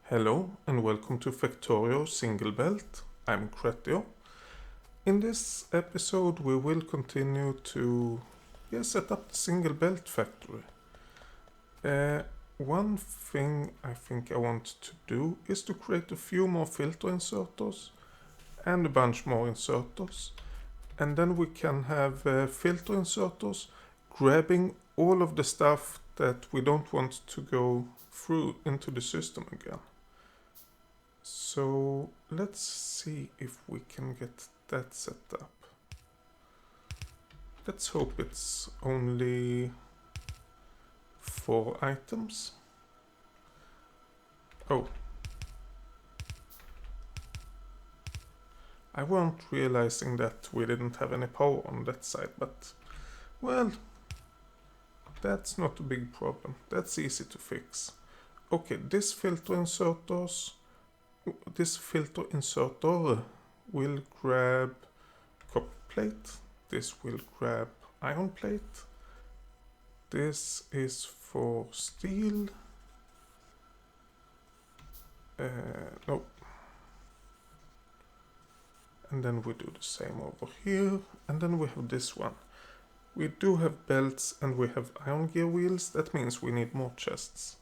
Hello and welcome to Factorio Single Belt. I'm Cretio. In this episode we will continue to set up the single belt factory. One thing I think I want to do is to create a few more filter inserters and a bunch more inserters, and then we can have filter inserters grabbing all of the stuff that we don't want to go through into the system again. So let's see if we can get that set up. Let's hope it's only 4 items. Oh. I weren't realizing that we didn't have any power on that side, but well, that's not a big problem. That's easy to fix. Okay, this filter inserter will grab copper plate. This will grab iron plate. This is for steel. No. And then we do the same over here. And then we have this one. We do have belts and we have iron gear wheels. That means we need more chests.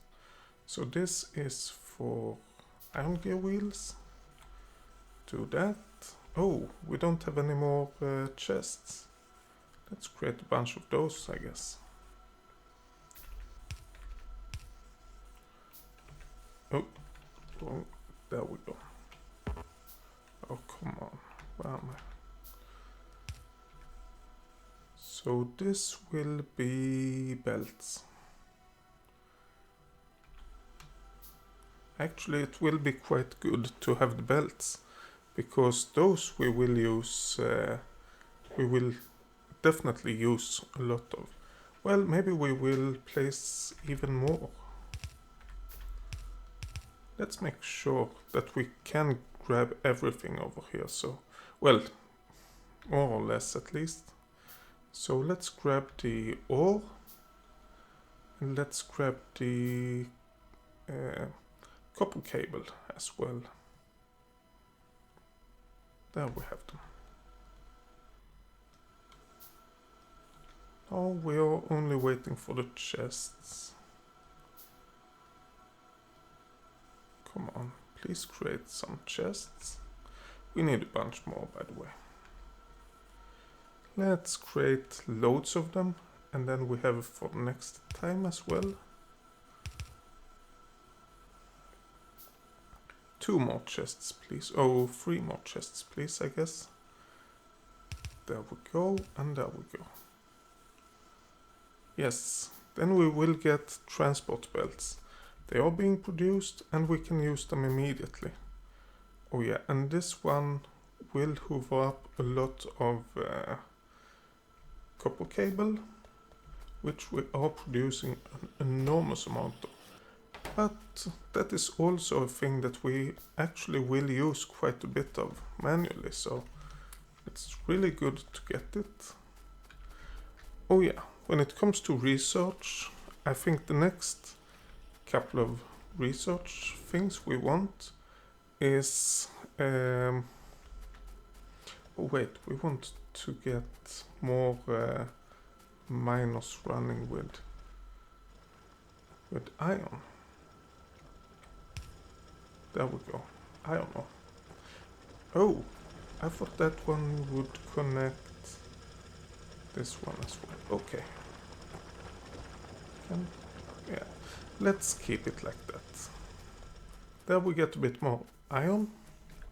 So this is for iron gear wheels. Do that. Oh, we don't have any more chests. Let's create a bunch of those, I guess. Oh, there we go. Oh, come on. Where am I? So this will be belts. Actually, it will be quite good to have the belts, because those we will use, we will definitely use a lot of. Well, maybe we will place even more. Let's make sure that we can grab everything over here, so, well, more or less at least. So let's grab the ore, and let's grab the copper cable as well. There we have them. Now we are only waiting for the chests. Come on, please create some chests. We need a bunch more, by the way. Let's create loads of them, and then we have for the next time as well. 2 more chests, please. Oh, 3 more chests, please, I guess. There we go, and there we go. Yes, then we will get transport belts. They are being produced, and we can use them immediately. Oh yeah, and this one will hoover up a lot of copper cable, which we are producing an enormous amount of. But that is also a thing that we actually will use quite a bit of manually, so it's really good to get it. Oh yeah, when it comes to research, I think the next couple of research things we want is... oh wait, we want to get more miners running with iron. There we go. I don't know. Oh, I thought that one would connect this one as well. Okay. Yeah, let's keep it like that. There we get a bit more iron.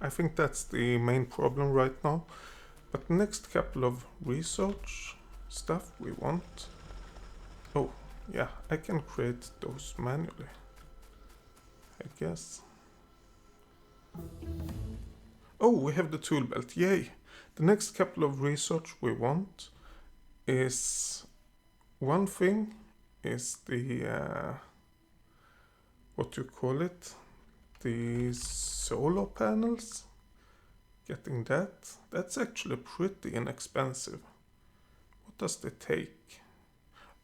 I think that's the main problem right now. But next couple of research stuff we want. Oh, yeah, I can create those manually, I guess. Oh, we have the tool belt, yay! The next couple of research we want is... one thing is the... what do you call it? The solar panels. Getting that. That's actually pretty inexpensive. What does they take?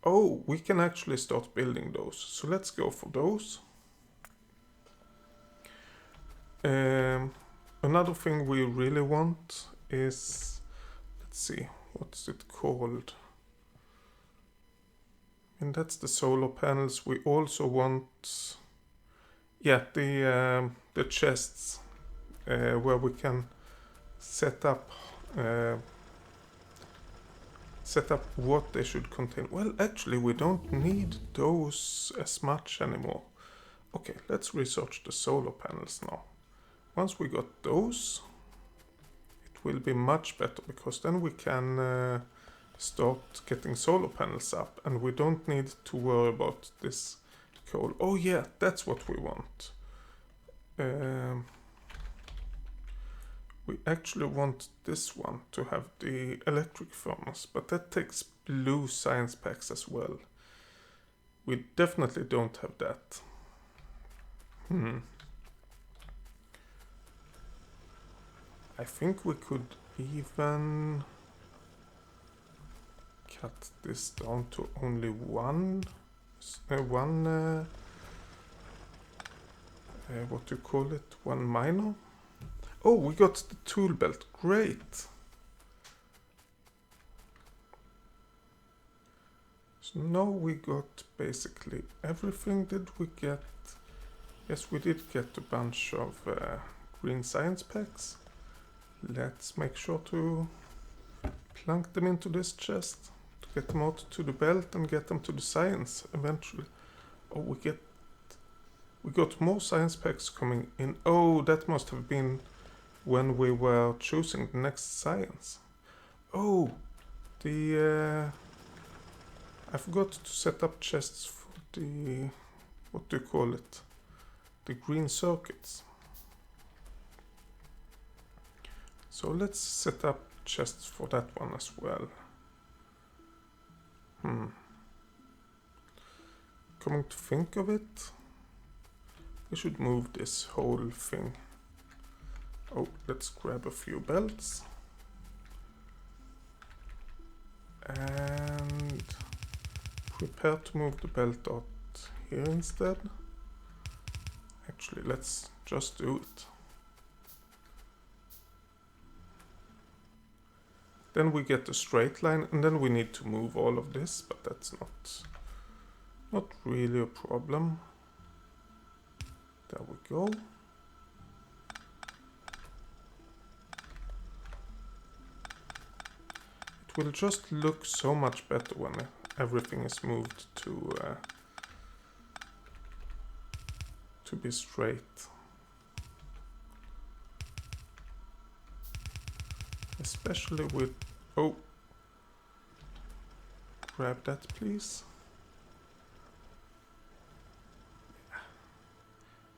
Oh, we can actually start building those. So let's go for those. Another thing we really want is, let's see, what's it called? And that's the solar panels. We also want, yeah, the chests where we can set up what they should contain. Well, actually, we don't need those as much anymore. Okay, let's research the solar panels now. Once we got those, it will be much better, because then we can start getting solar panels up, and we don't need to worry about this coal. Oh yeah, that's what we want. We actually want this one to have the electric furnace, but that takes blue science packs as well. We definitely don't have that. I think we could even cut this down to only one what do you call it? One miner? Oh, we got the tool belt. Great. So now we got basically everything. Did we get... Yes, we did get a bunch of green science packs. Let's make sure to plunk them into this chest to get them out to the belt and get them to the science eventually. Oh, we got more science packs coming in. Oh, that must have been when we were choosing the next science. Oh, I forgot to set up chests for the... What do you call it? The green circuits. So let's set up chests for that one as well. Coming to think of it, we should move this whole thing. Oh, let's grab a few belts. And prepare to move the belt out here instead. Actually, let's just do it. Then we get a straight line, and then we need to move all of this, but that's not really a problem. There we go. It will just look so much better when everything is moved to be straight. Especially with... Oh! Grab that, please.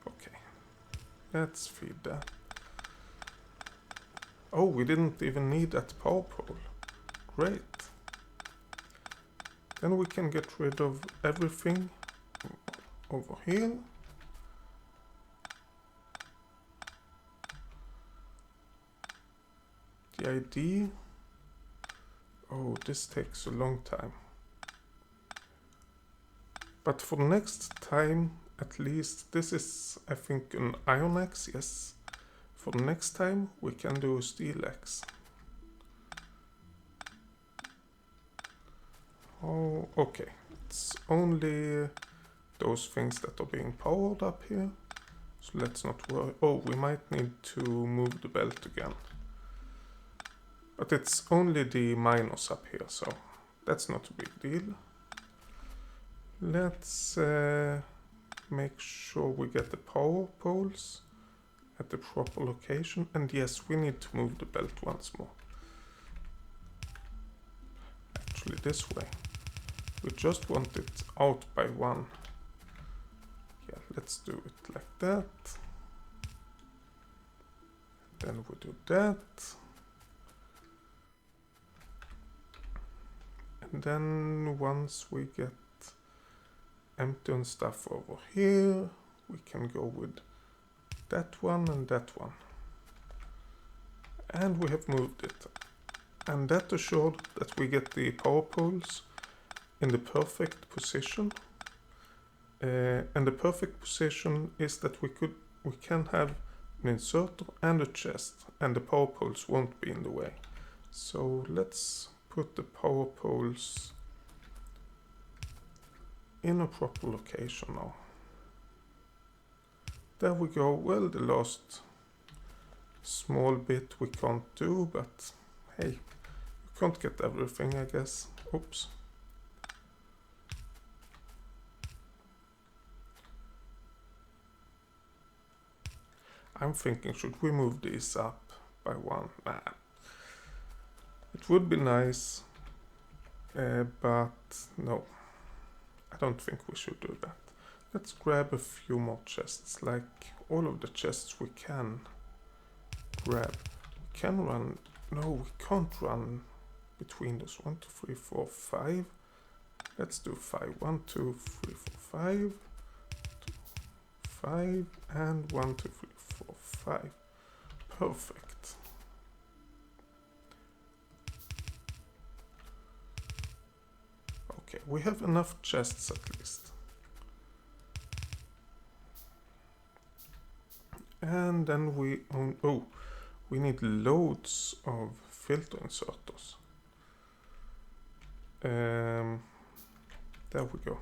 Okay. Let's feed that. Oh, we didn't even need that power pole. Great. Then we can get rid of everything over here. The ID. Oh, this takes a long time. But for next time, at least, this is, I think, an iron axe, yes. For next time, we can do a steel axe. Oh, okay. It's only those things that are being powered up here. So let's not worry. Oh, we might need to move the belt again. But it's only the miners up here, so that's not a big deal. Let's make sure we get the power poles at the proper location. And yes, we need to move the belt once more. Actually, this way. We just want it out by one. Yeah, let's do it like that. Then we do that. And then once we get empty and stuff over here, we can go with that one and that one. And we have moved it. And that assured that we get the power poles in the perfect position. And the perfect position is that we can have an inserter and a chest, and the power poles won't be in the way. So let's put the power poles in a proper location now. There we go. Well, the last small bit we can't do, but hey, you can't get everything, I guess. Oops. I'm thinking, should we move these up by one? Nah. It would be nice, but no. I don't think we should do that. Let's grab a few more chests, like all of the chests we can grab. We can run, no, we can't run between those. 1, 2, 3, 4, 5. Let's do 5. 1, 2, 3, 4, 5. 5 and 1, 2, 3, 4, 5. Perfect. Okay, we have enough chests at least. And then we own, oh, we need loads of filter inserters. There we go.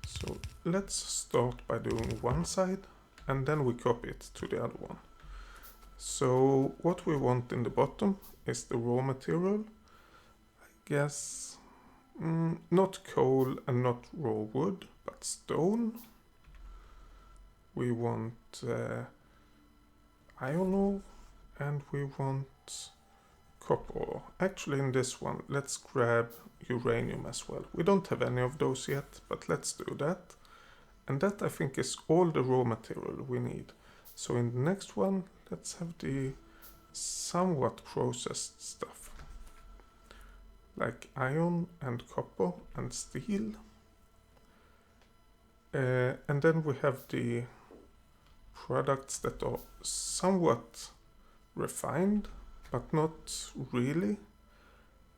So let's start by doing one side and then we copy it to the other one. So what we want in the bottom is the raw material. I guess not coal and not raw wood, but stone. We want iron ore and we want copper ore. Actually in this one, let's grab uranium as well. We don't have any of those yet, but let's do that. And that I think is all the raw material we need. So in the next one, let's have the somewhat processed stuff. Like iron and copper and steel. And then we have the products that are somewhat refined, but not really.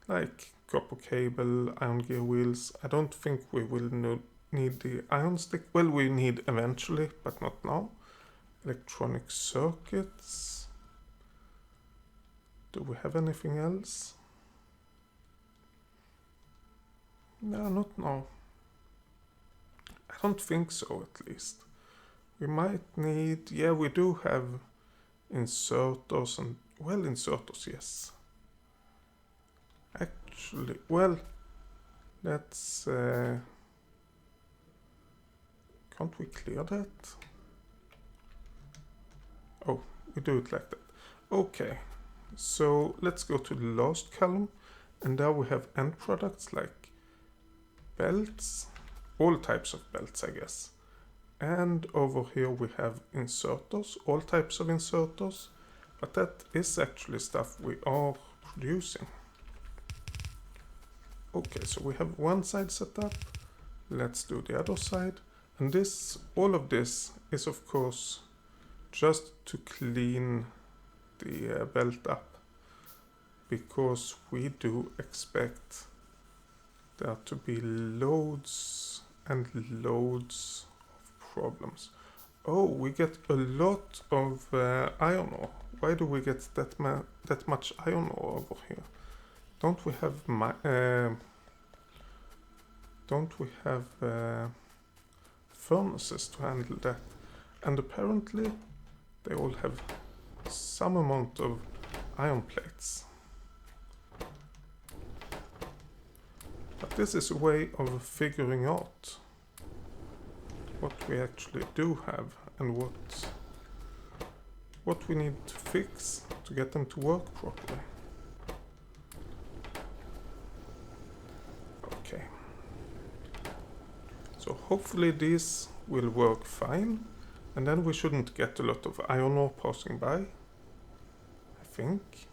Like copper cable, iron gear wheels. I don't think we will need the iron stick. Well, we need eventually, but not now. Electronic circuits. Do we have anything else? No, not now. I don't think so, at least. We might need, yeah, we do have inserters and, well, inserters, yes. Actually, well, let's, can't we clear that? Oh, we do it like that. Okay, so let's go to the last column, and there we have end products like belts, all types of belts, I guess. And over here we have inserters, all types of inserters, but that is actually stuff we are producing. Okay, so we have one side set up. Let's do the other side. And this, all of this is of course just to clean the belt up, because we do expect there to be loads and loads of problems. Oh, we get a lot of iron ore. Why do we get that much iron ore over here? Don't we have furnaces to handle that? And apparently they all have some amount of iron plates. But this is a way of figuring out what we actually do have and what we need to fix to get them to work properly. Okay. So hopefully these will work fine, and then we shouldn't get a lot of iron ore passing by, I think.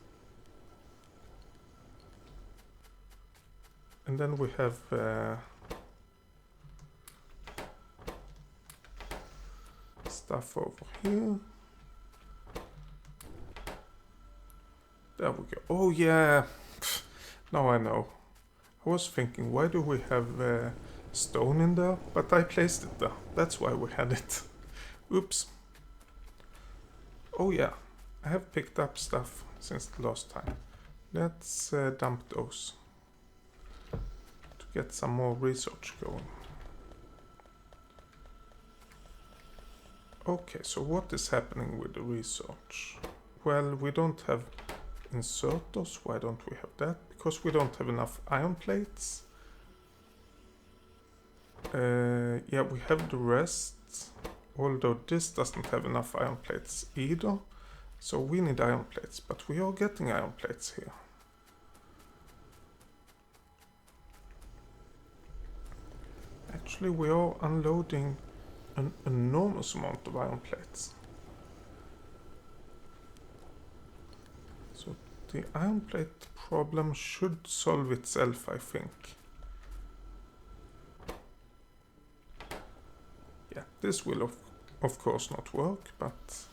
And then we have stuff over here. There we go. Oh yeah, now I know. I was thinking, why do we have stone in there, but I placed it there. That's why we had it. Oops. Oh yeah, I have picked up stuff since the last time. Let's dump those to get some more research going. Okay, so what is happening with the research? Well, we don't have inserters. Why don't we have that? Because we don't have enough iron plates. Yeah, we have the rest. Although this doesn't have enough iron plates either. So we need iron plates, but we are getting iron plates here. Actually, we are unloading an enormous amount of iron plates. So the iron plate problem should solve itself, I think. Yeah, this will of course not work, but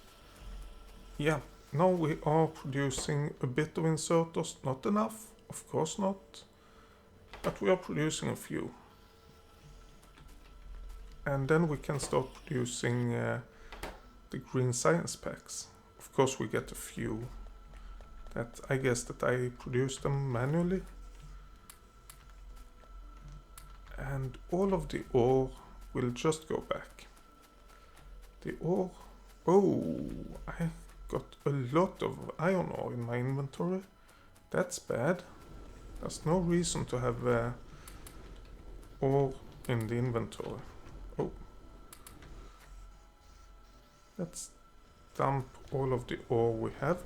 yeah, now we are producing a bit of inserters, not enough, of course not, but we are producing a few. And then we can start producing the green science packs. Of course we get a few that I guess that I produce them manually. And all of the ore will just go back. The ore... Oh, I got a lot of iron ore in my inventory. That's bad. There's no reason to have ore in the inventory. Oh. Let's dump all of the ore we have.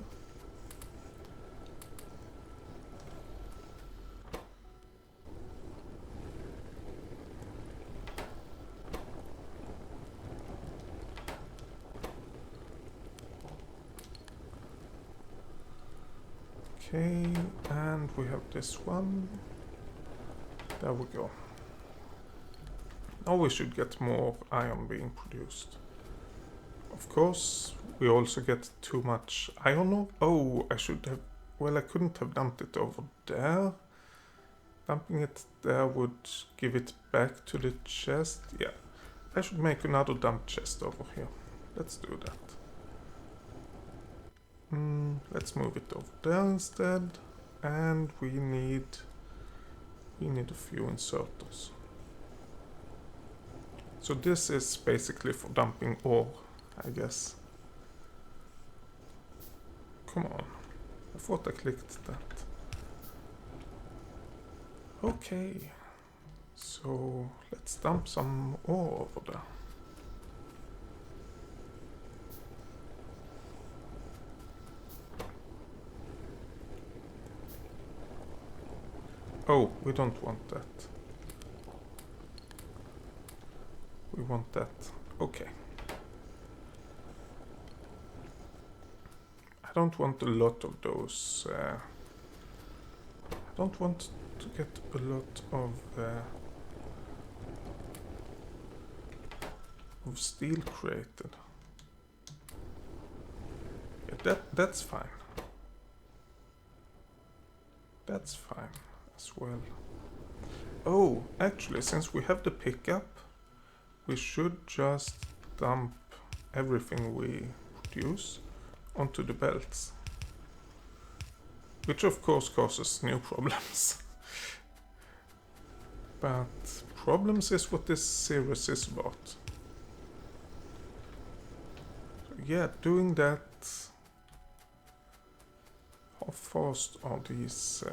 Okay, and we have this one. There we go. Now we should get more iron being produced. Of course, we also get too much iron ore. Oh, I should have... Well, I couldn't have dumped it over there. Dumping it there would give it back to the chest. Yeah, I should make another dump chest over here. Let's do that. Let's move it over there instead. And we need a few inserters. So this is basically for dumping ore, I guess. Come on. I thought I clicked that. Okay. So let's dump some ore over there. Oh, we don't want that. We want that. Okay. I don't want a lot of those. I don't want to get a lot of steel created. Yeah, that's fine. That's fine as well. Oh, actually, since we have the pickup, we should just dump everything we produce onto the belts. Which of course causes new problems. But problems is what this series is about. So yeah, doing that. How fast are these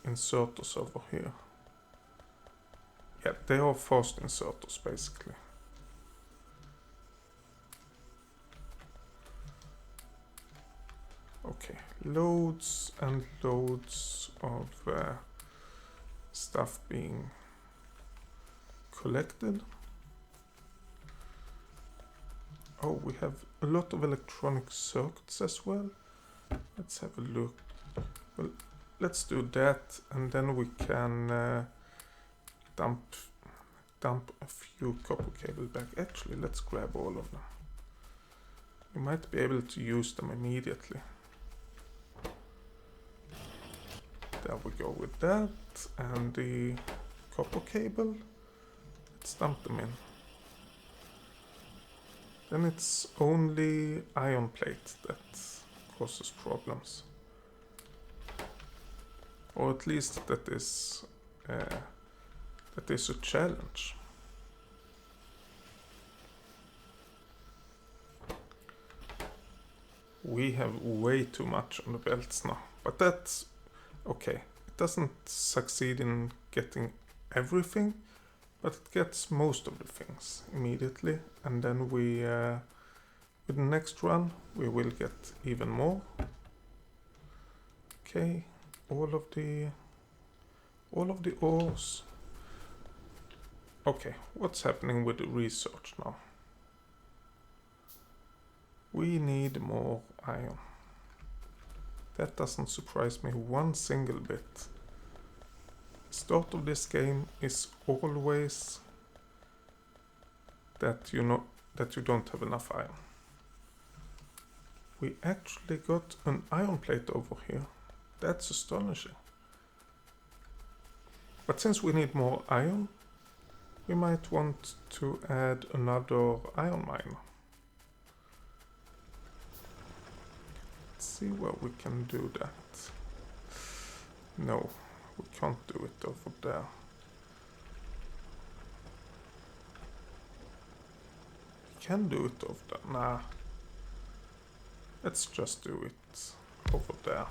inserters over here? Yeah, they are fast inserters basically. Okay, loads and loads of stuff being collected. Oh, we have a lot of electronic circuits as well. Let's have a look. Well, let's do that, and then we can dump a few copper cable back. Actually, let's grab all of them. We might be able to use them immediately. There we go with that, and the copper cable. Let's dump them in. Then it's only iron plate that causes problems. Or at least that is a challenge. We have way too much on the belts now, but that's okay. It doesn't succeed in getting everything, but it gets most of the things immediately, and then we with the next run we will get even more. Okay, all of the ores. Okay, what's happening with the research now? We need more iron. That doesn't surprise me one single bit. Start of this game is always that you know that you don't have enough iron. We actually got an iron plate over here. That's astonishing. But since we need more iron, we might want to add another iron miner. Let's see where we can do that. No, we can't do it over there. We can do it over there. Nah. Let's just do it over there,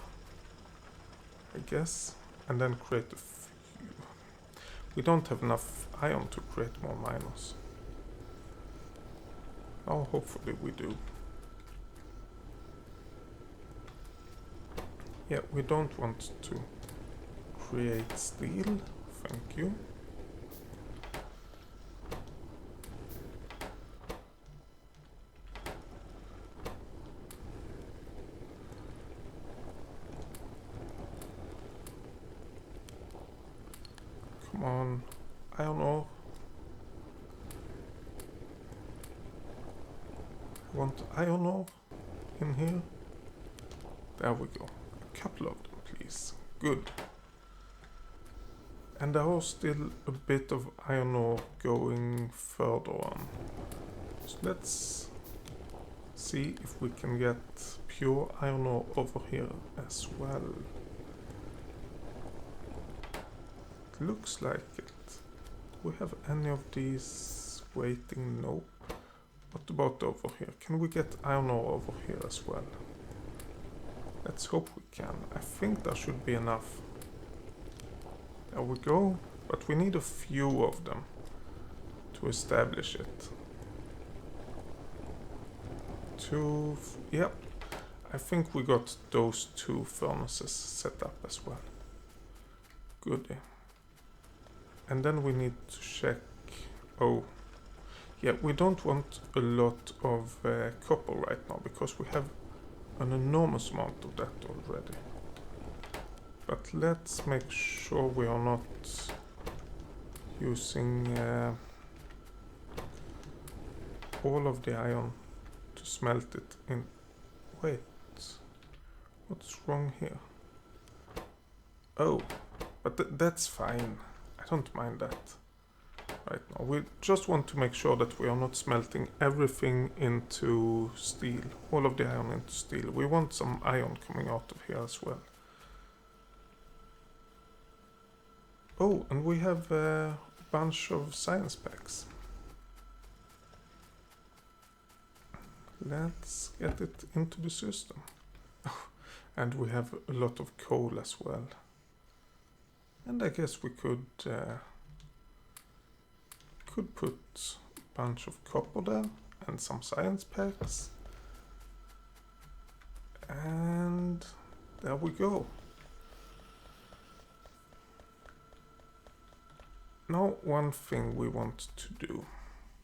I guess, and then create a few. We don't have enough iron to create more miners. Oh, hopefully we do. Yeah, we don't want to create steel. Thank you. Come on, iron ore. I want iron ore in here. There we go. A couple of them, please. Good. And there are still a bit of iron ore going further on. So let's see if we can get pure iron ore over here as well. It looks like it. Do we have any of these waiting? Nope. What about over here? Can we get iron ore over here as well? Let's hope we can. I think there should be enough. There we go. But we need a few of them to establish it. Yep. I think we got those 2 furnaces set up as well. Goody. And then we need to check. Oh, yeah, we don't want a lot of copper right now because we have an enormous amount of that already. But let's make sure we are not using all of the iron to smelt it in. Wait, what's wrong here? Oh, but that's fine. I don't mind that right now. We just want to make sure that we are not smelting everything into steel, all of the iron into steel. We want some iron coming out of here as well. Oh, and we have a bunch of science packs. Let's get it into the system. And we have a lot of coal as well. And I guess we could put a bunch of copper there and some science packs. And there we go. Now one thing we want to do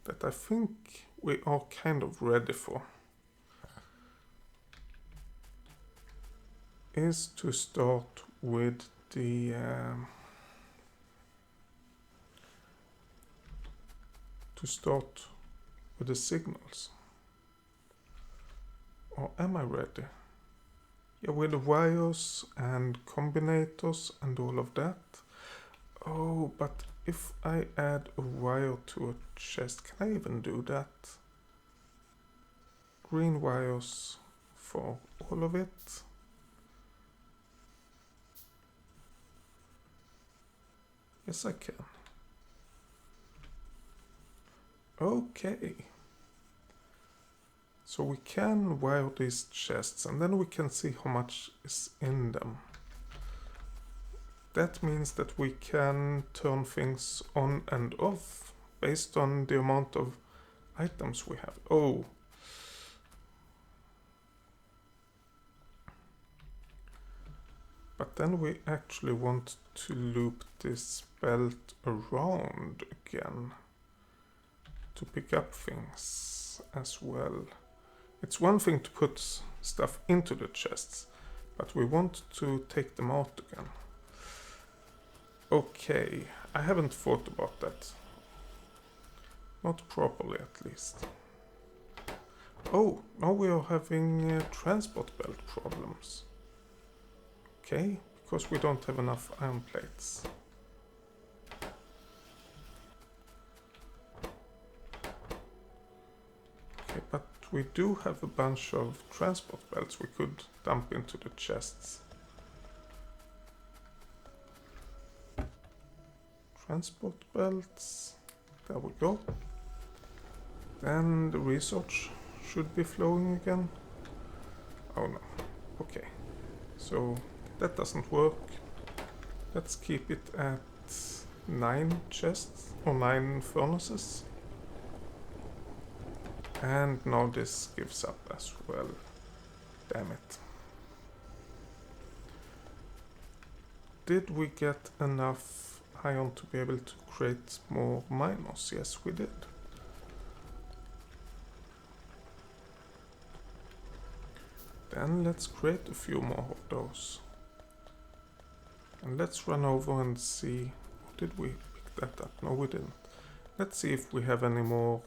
that I think we are kind of ready for is to start with the signals. Or am I ready? Yeah, with the wires and combinators and all of that. Oh, but if I add a wire to a chest, can I even do that? Green wires for all of it. Yes, I can. Okay. So we can wire these chests and then we can see how much is in them. That means that we can turn things on and off based on the amount of items we have. Oh. But then we actually want to loop this belt around again to pick up things as well. It's one thing to put stuff into the chests, but we want to take them out again. Okay, I haven't thought about that. Not properly, at least. Oh, now we are having transport belt problems. Okay, because we don't have enough iron plates. Okay, but we do have a bunch of transport belts we could dump into the chests. Transport belts. There we go. Then the research should be flowing again. Oh no. Okay. So that doesn't work. Let's keep it at 9 chests or 9 furnaces. And now this gives up as well. Damn it. Did we get enough iron to be able to create more miners? Yes, we did. Then let's create a few more of those. And let's run over and see. Did we pick that up? No, we didn't. Let's see if we have any more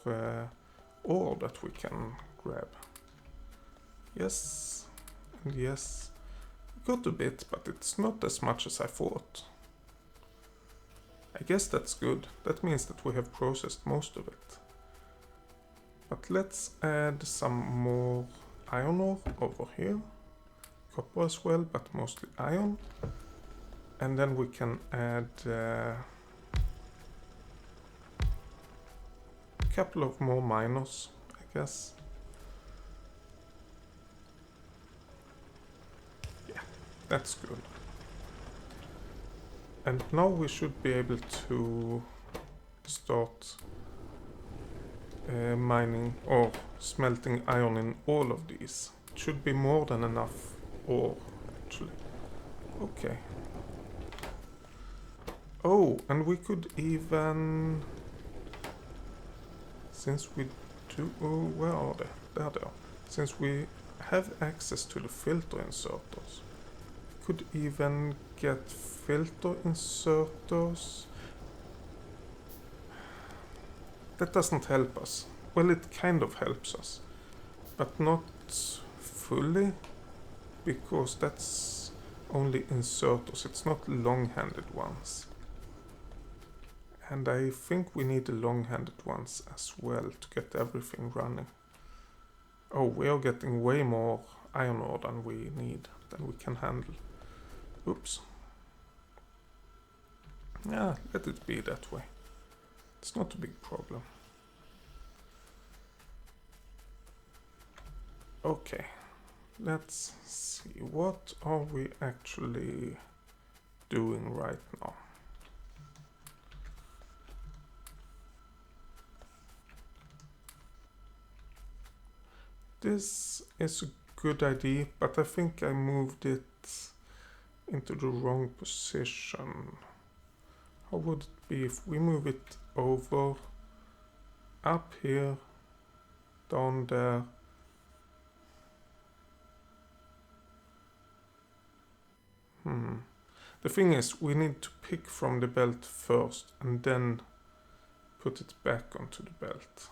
ore that we can grab. Yes, and yes. Got a bit, but it's not as much as I thought. I guess that's good. That means that we have processed most of it. But let's add some more iron ore over here. Copper as well, but mostly iron. And then we can add a couple of more miners, I guess. Yeah, that's good. And now we should be able to start mining or smelting iron in all of these. It should be more than enough ore, actually. Okay. Oh, and we could even... Since we do... Oh, where are they? There they are. Since we have access to the filter inserters, we could even get filter inserters. That doesn't help us. Well, it kind of helps us, but not fully, because that's only inserters, it's not long-handed ones. And I think we need the long-handed ones as well to get everything running. Oh, we are getting way more iron ore than we need, than we can handle. Oops. Yeah, let it be that way. It's not a big problem. Okay, let's see. What are we actually doing right now? This is a good idea, but I think I moved it into the wrong position. How would it be if we move it over, up here, down there? The thing is, we need to pick from the belt first and then put it back onto the belt.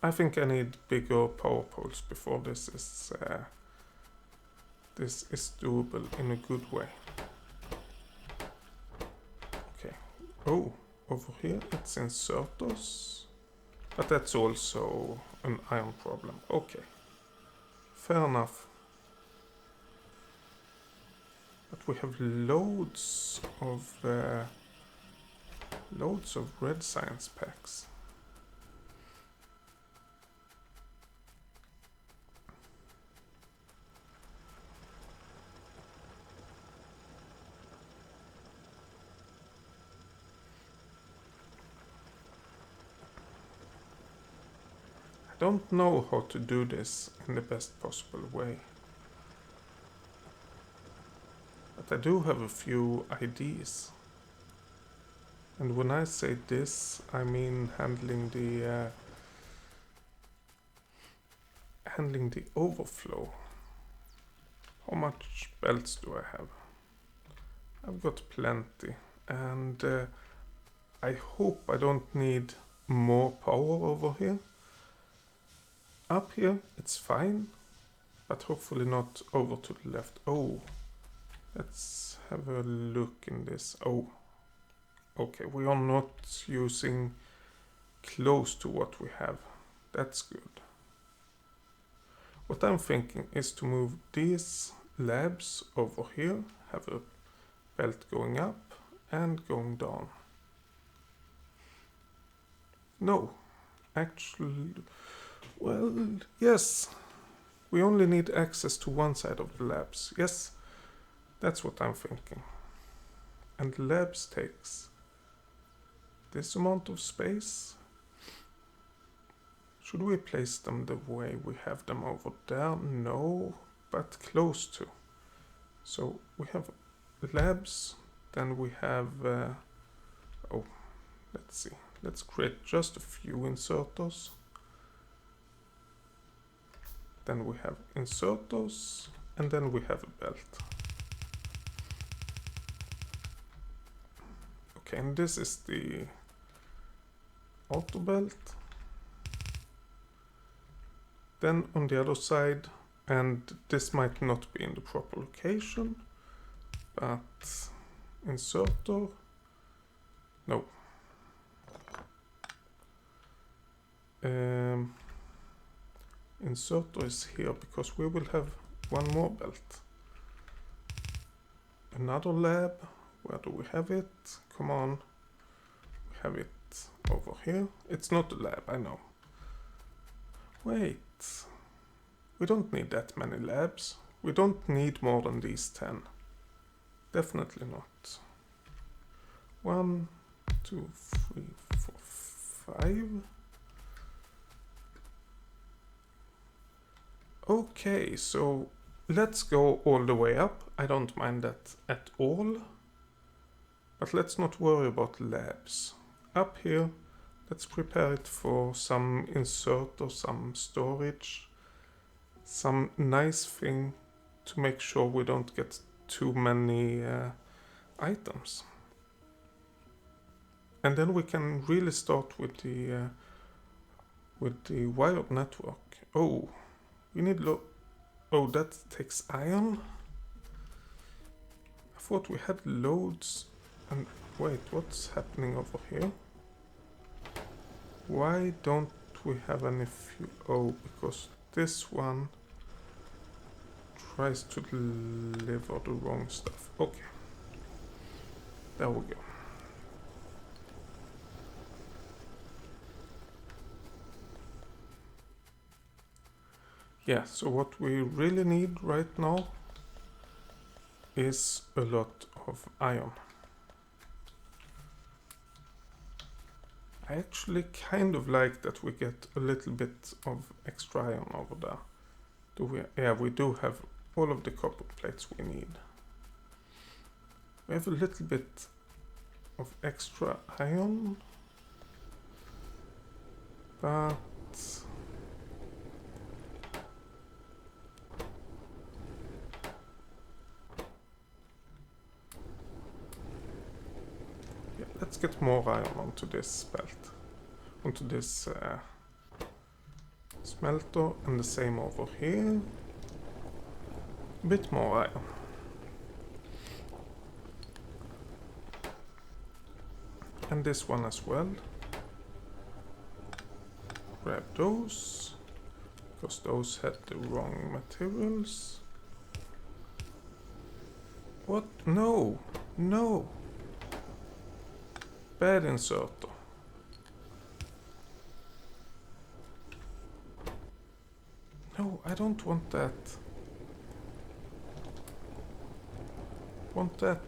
I think I need bigger power poles before this is this is doable in a good way. Okay. Oh, over here it's inserters. But that's also an iron problem. Okay. Fair enough. But we have loads of red science packs. I don't know how to do this in the best possible way. But I do have a few ideas. And when I say this, I mean handling the overflow. How much belts do I have? I've got plenty, and I hope I don't need more power over here. Up here it's fine, but hopefully not over to the left. Oh, let's have a look in this. Oh, okay, we are not using close to what we have. That's good. What I'm thinking is to move these labs over here, have a belt going up and going down. No, actually, well, yes, we only need access to one side of the labs. Yes, that's what I'm thinking. And the labs takes this amount of space. Should we place them the way we have them over there? No, but close to. So we have labs, then we have, oh, let's see. Let's create just a few inserters. Then we have inserters, and then we have a belt. Okay, and this is the auto belt. Then on the other side, and this might not be in the proper location, but inserter, no. Inserter is here because we will have one more belt. Another lab, where do we have it? Come on, we have it over here. It's not a lab, I know. Wait, we don't need that many labs. We don't need more than these 10. Definitely not. 1, 2, 3, 4, 5. Okay, so let's go all the way up. I don't mind that at all. But let's not worry about labs. Up here, let's prepare it for some insert or some storage. Some nice thing to make sure we don't get too many items. And then we can really start with the wired network. Oh, we need oh, that takes iron? I thought we had loads. And wait, what's happening over here? Why don't we have any fuel? Oh, because this one tries to deliver the wrong stuff. Okay. There we go. Yeah, so what we really need right now is a lot of iron. I actually kind of like that we get a little bit of extra iron over there. Do we? Yeah, we do have all of the copper plates we need. We have a little bit of extra iron, but yeah, let's get more iron onto this belt, onto this smelter, and the same over here. A bit more iron. And this one as well. Grab those, because those had the wrong materials. What? No! No! Bad inserter. No, I don't want that. Want that.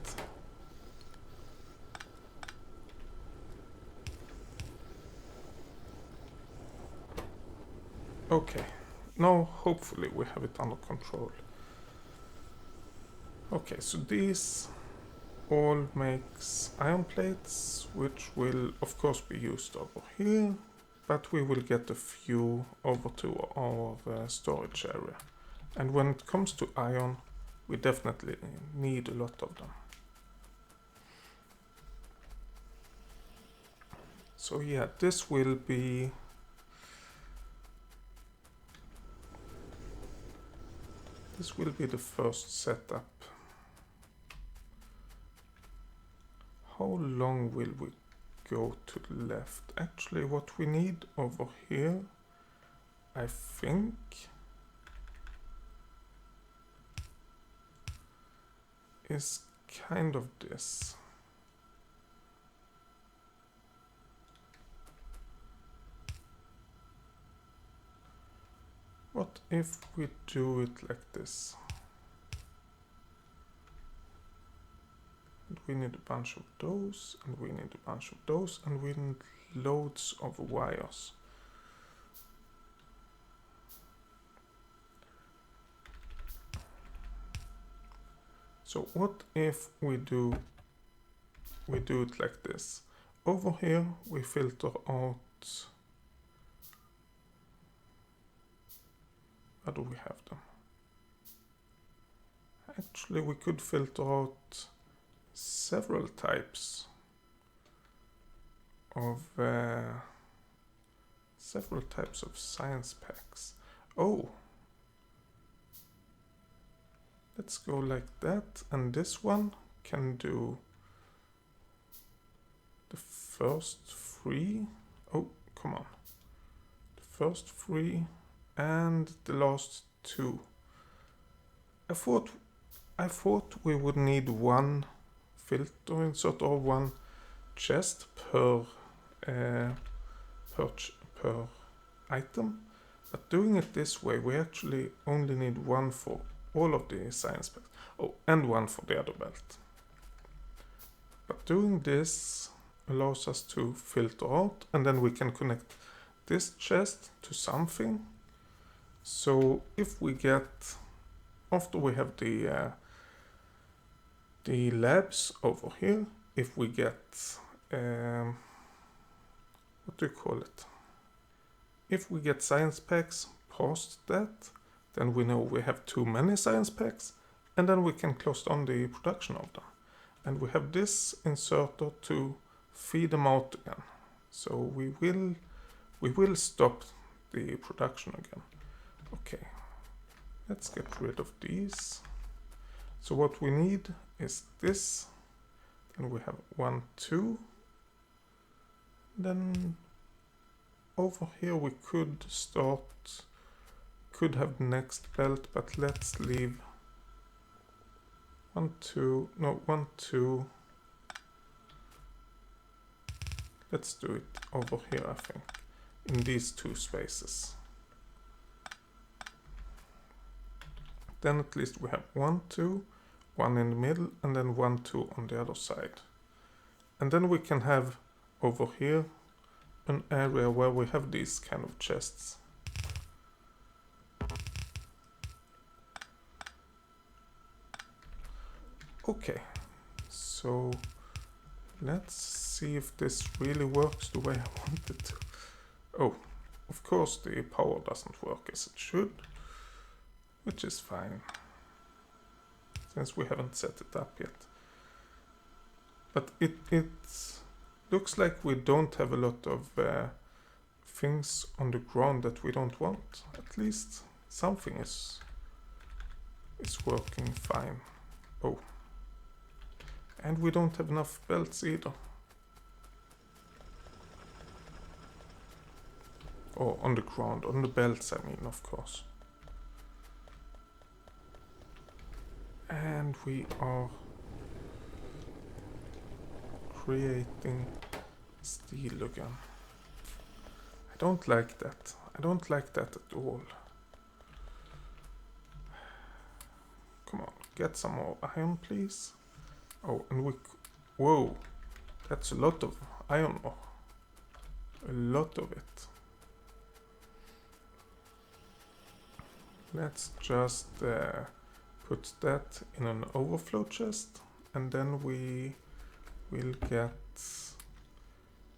Okay. Now, hopefully we have it under control. Okay, so these all makes iron plates, which will of course be used over here, but we will get a few over to our storage area. And when it comes to iron, we definitely need a lot of them. So yeah, this will be the first setup. How long will we go to the left? Actually, what we need over here, I think, is kind of this. What if we do it like this? And we need a bunch of those, and we need a bunch of those, and we need loads of wires. So what if we do it like this? Over here we filter out. Where do we have them? Actually, we could filter out several types of science packs. Oh, let's go like that, and this one can do the first three. Oh, come on. The first three and the last two. I thought we would need one filter insert or one chest per item, but doing it this way, we actually only need one for all of the science packs. Oh, and one for the other belt. But doing this allows us to filter out, and then we can connect this chest to something. So if we get, after we have the labs over here, if we get, what do you call it? If we get science packs past that, then we know we have too many science packs, and then we can close down the production of them. And we have this inserter to feed them out again. So we will stop the production again. Okay, let's get rid of these. So what we need is this. Then we have 1, 2. Then over here we could have the next belt, but let's leave 1, 2, no, 1, 2. Let's do it over here, I think, in these two spaces. Then at least we have 1, 2, 1 in the middle, and then 1, 2 on the other side. And then we can have over here an area where we have these kind of chests. Okay, so let's see if this really works the way I want it to. Oh, of course the power doesn't work as it should, which is fine, since we haven't set it up yet. But it looks like we don't have a lot of things on the ground that we don't want. At least something is is working fine. Oh. And we don't have enough belts either. Or on the ground, on the belts I mean, of course. And we are creating steel again. I don't like that. I don't like that at all. Come on, get some more iron, please. Oh, and we... Whoa, that's a lot of iron ore. A lot of it. Let's just put that in an overflow chest, and then we will get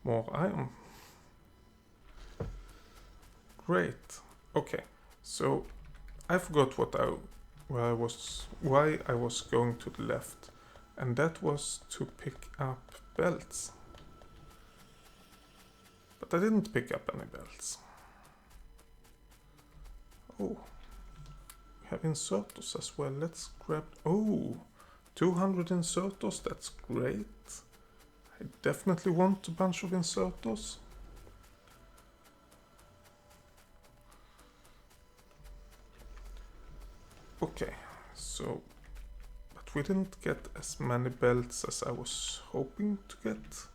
more iron. Great. Okay, so I forgot why I was going to the left, and that was to pick up belts. But I didn't pick up any belts. Oh, we have inserters as well. Let's grab... Oh, 200 inserters, that's great. I definitely want a bunch of inserters. Okay, so... But we didn't get as many belts as I was hoping to get.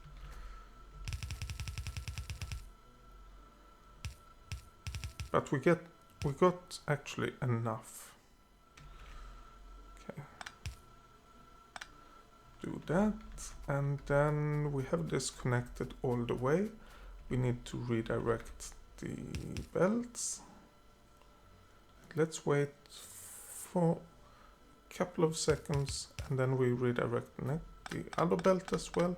But we got actually enough. Okay. Do that, and then we have this connected all the way. We need to redirect the belts. Let's wait for a couple of seconds, and then we redirect the other belt as well.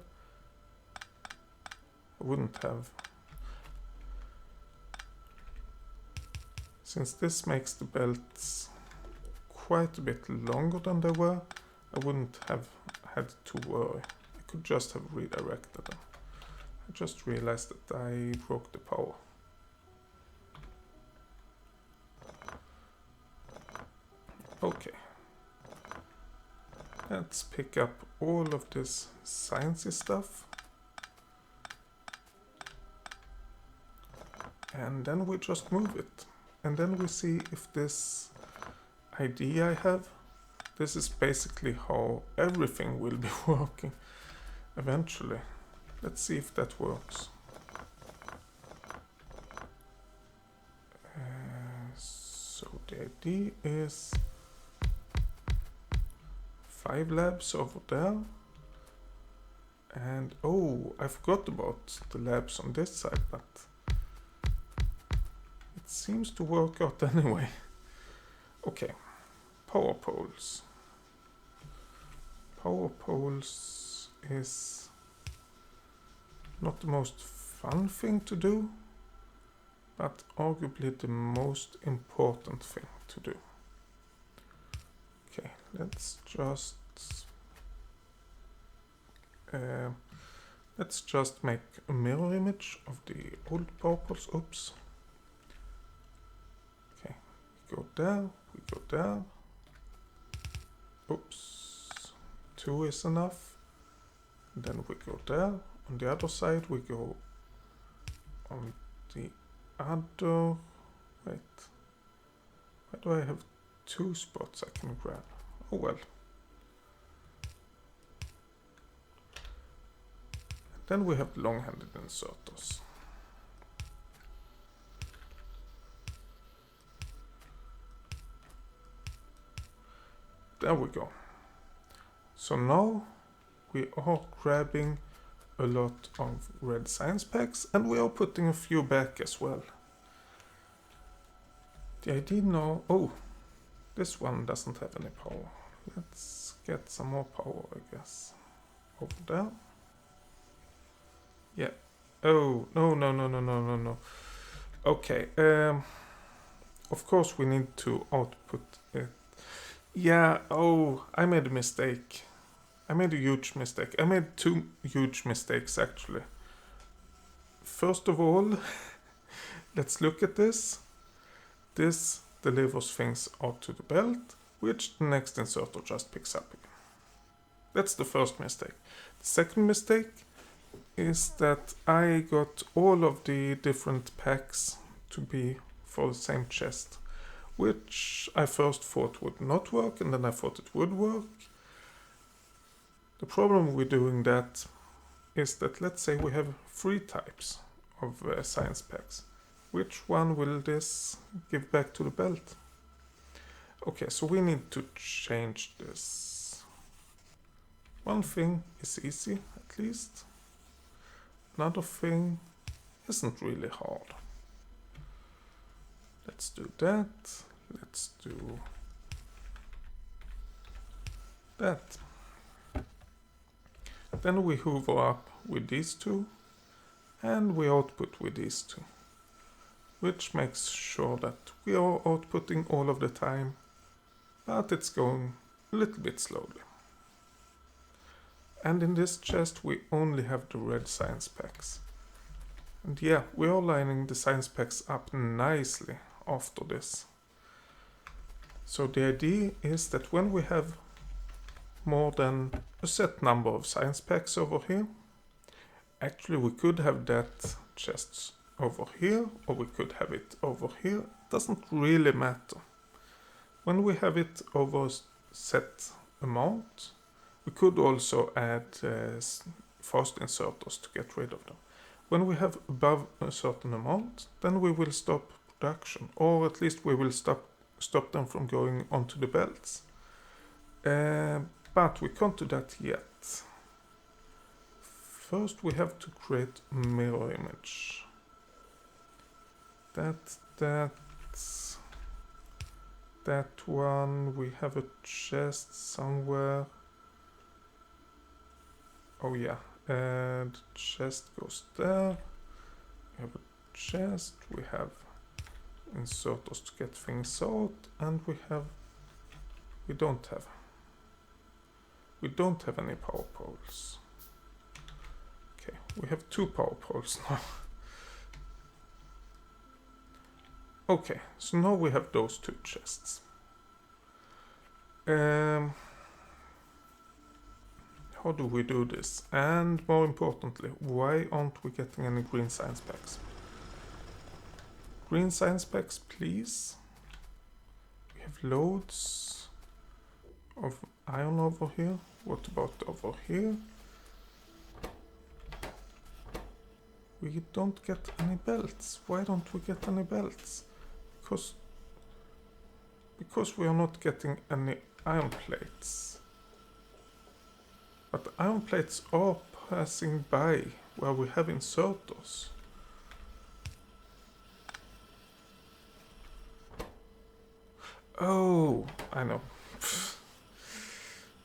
I wouldn't have. Since this makes the belts quite a bit longer than they were, I wouldn't have had to worry. I could just have redirected them. I just realized that I broke the power. Okay. Let's pick up all of this sciencey stuff. And then we just move it. And then we see if this idea I have, this is basically how everything will be working eventually. Let's see if that works. So the idea is 5 labs over there. And oh, I forgot about the labs on this side, but it seems to work out anyway. Okay, power poles. Power poles is not the most fun thing to do, but arguably the most important thing to do. Okay, let's just make a mirror image of the old power poles. Oops. Okay, we go there, we go there. Oops, 2 is enough. Then we go there. On the other side we go on the other... Wait. Why do I have 2 spots I can grab? Oh well. Then we have long-handed inserters. There we go. So now we are grabbing a lot of red science packs, and we are putting a few back as well. The idea now... Oh, this one doesn't have any power. Let's get some more power, I guess. Over there. Yeah. Oh, no. Okay. Of course we need to output it. Yeah, oh, I made a mistake. I made a huge mistake. I made 2 huge mistakes, actually. First of all, let's look at this. This delivers things out to the belt. which the next inserter just picks up again. That's the first mistake. The second mistake is that I got all of the different packs to be for the same chest, which I first thought would not work, and then I thought it would work. The problem with doing that is that, let's say we have 3 types of science packs. Which one will this give back to the belt? Okay, so we need to change this. One thing is easy, at least. Another thing isn't really hard. Let's do that. Let's do that. Then we hover up with these 2, and we output with these 2, which makes sure that we are outputting all of the time, but it's going a little bit slowly. And in this chest we only have the red science packs. And yeah, we are lining the science packs up nicely after this. So the idea is that when we have more than a set number of science packs over here, actually we could have that chest over here, or we could have it over here. It doesn't really matter. When we have it over a set amount, we could also add fast inserters to get rid of them. When we have above a certain amount, then we will stop production, or at least we will stop them from going onto the belts. But we can't do that yet. First we have to create a mirror image. That one, we have a chest somewhere. Oh yeah, and the chest goes there. We have a chest, we have inserters to get things out, and we don't have any power poles. Okay, we have 2 power poles now. Okay, so now we have those 2 chests. How do we do this? And more importantly, why aren't we getting any green science packs? Green science packs, please. We have loads of iron over here. What about over here? We don't get any belts. Why don't we get any belts? Because we are not getting any iron plates. But iron plates are passing by where we have inserters. Oh, I know.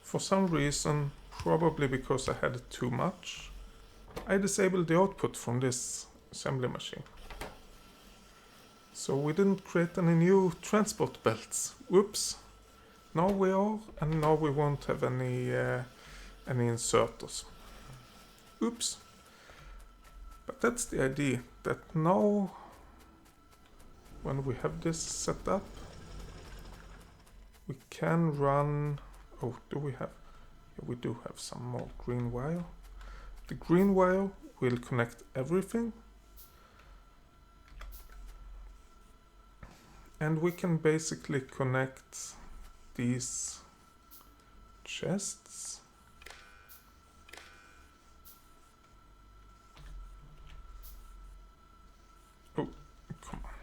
For some reason, probably because I had too much, I disabled the output from this assembly machine. So we didn't create any new transport belts. Whoops. Now we are, and now we won't have any inserters. Oops. But that's the idea, that now when we have this set up, we can run... Oh, do we have... Yeah, we do have some more green wire. The green wire will connect everything. And we can basically connect these chests. Oh, come on.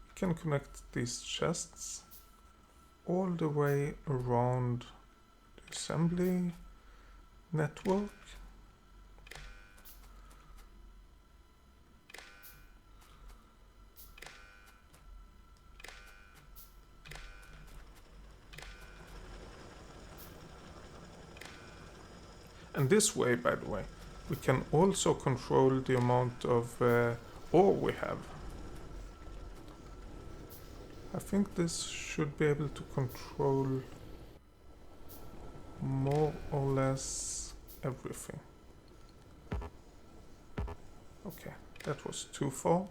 We can connect these chests all the way around the assembly network. And this way, by the way, we can also control the amount of ore we have. I think this should be able to control more or less everything. Okay, that was too far.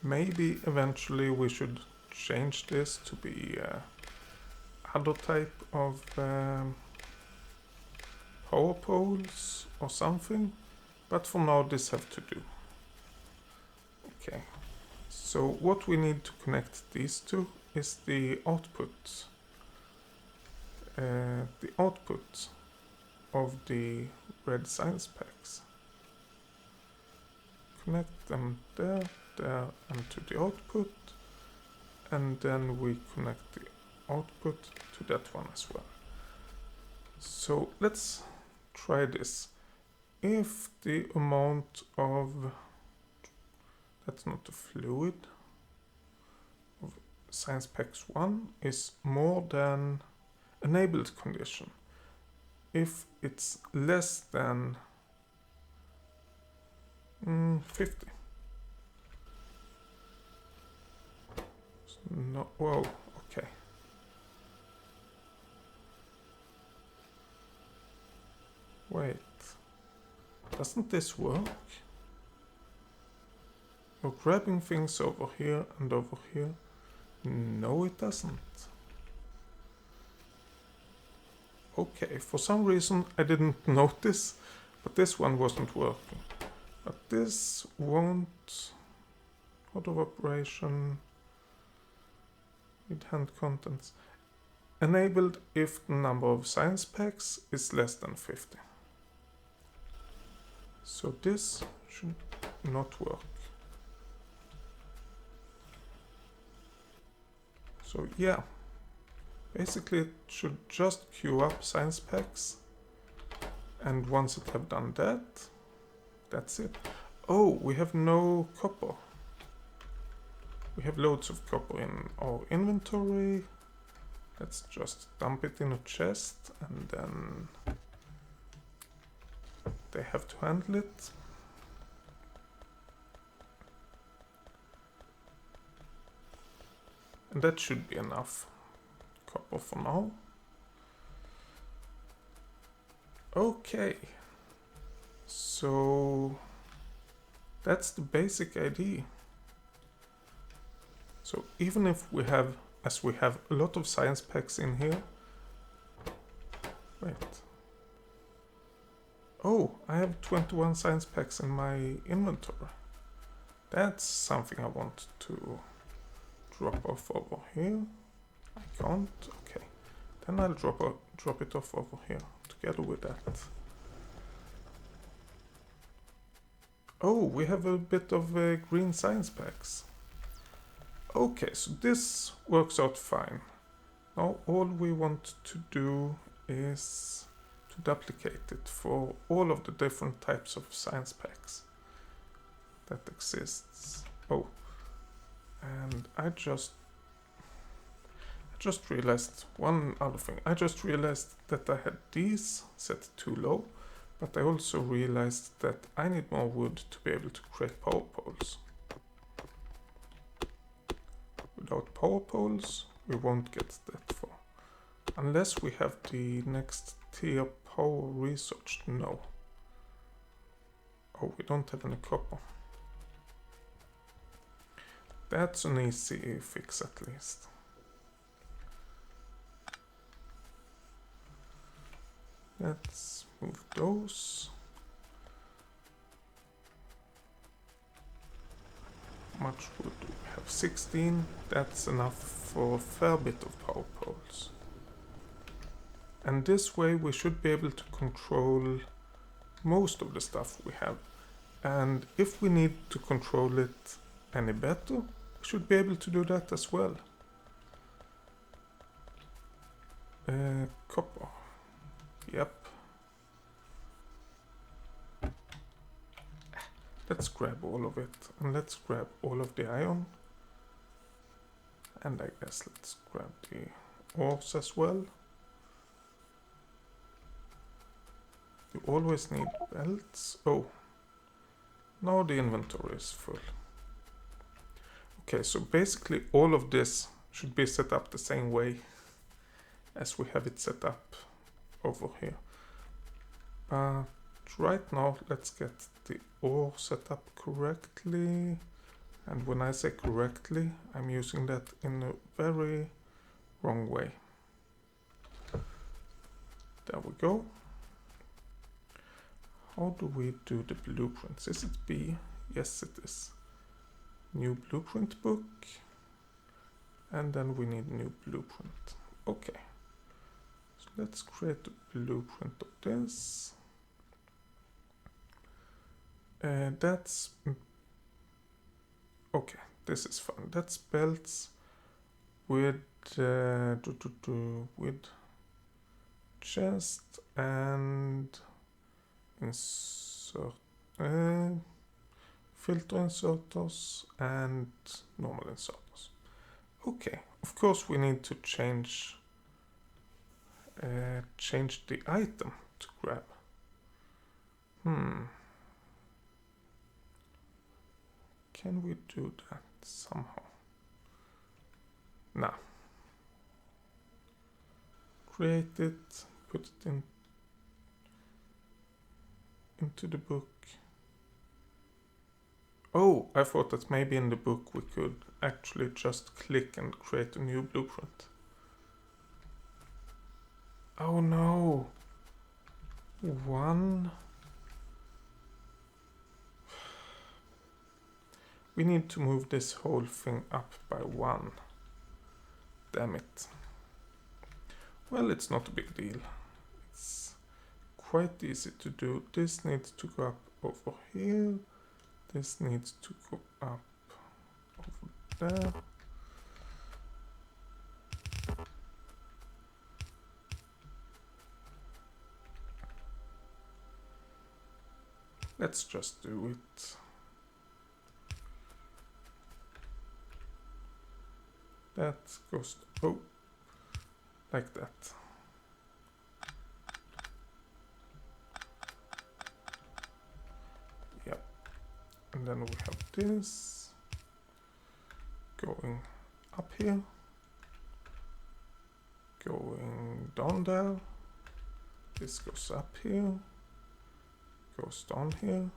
Maybe eventually we should change this to be other type of power poles or something, but for now this have to do. Okay, so what we need to connect these to is the output. The output of the red science packs. Connect them there, there, and to the output, and then we connect the output to that one as well. So let's try this. If the amount of, that's not the fluid, of science packs 1 is more than enabled condition. If it's less than 50. No, whoa, okay. Wait, doesn't this work? You're grabbing things over here and over here. No, it doesn't. Okay, for some reason I didn't notice, but this one wasn't working. But this won't. Order of operation. With hand contents. Enabled if the number of science packs is less than 50. So this should not work. So yeah. Basically it should just queue up science packs, and once it have done that, that's it. Oh, we have no copper. We have loads of copper in our inventory. Let's just dump it in a chest and then they have to handle it. And that should be enough copper for now. Okay, so that's the basic idea. So even if we have, as we have a lot of science packs in here. Wait. Oh, I have 21 science packs in my inventory. That's something I want to drop off over here. I can't. Okay. Then I'll drop it off over here together with that. Oh, we have a bit of green science packs. Okay, so this works out fine. Now all we want to do is to duplicate it for all of the different types of science packs that exists. Oh, and I just realized one other thing. I just realized that I had these set too low, but I also realized that I need more wood to be able to create power poles. Without power poles, we won't get that far. Unless we have the next tier power researched. No. Oh, we don't have any copper. That's an easy fix at least. Let's move those. How much wood do we have? 16. That's enough for a fair bit of power poles. And this way we should be able to control most of the stuff we have. And if we need to control it any better, we should be able to do that as well. Copper. Yep. Let's grab all of it, and let's grab all of the iron. And I guess let's grab the ores as well. You always need belts. Oh, now the inventory is full. Okay, so basically all of this should be set up the same way as we have it set up over here. But right now let's get the ore set up correctly. And when I say correctly, I'm using that in a very wrong way. There we go. How do we do the blueprints? Is it B? Yes, it is. New blueprint book. And then we need new blueprint. Okay. So let's create a blueprint of this. That's... Okay, this is fine. That's belts with with chest and insert filter inserters and normal inserters. Okay, of course we need to change the item to grab. Can we do that somehow? Nah. Create it, put it into the book. Oh, I thought that maybe in the book we could actually just click and create a new blueprint. Oh no! One. We need to move this whole thing up by 1. Damn it. Well, it's not a big deal. It's quite easy to do. This needs to go up over here. This needs to go up over there. Let's just do it. That goes, oh, like that. Yep. And then we have this going up here, going down there. This goes up here, goes down here.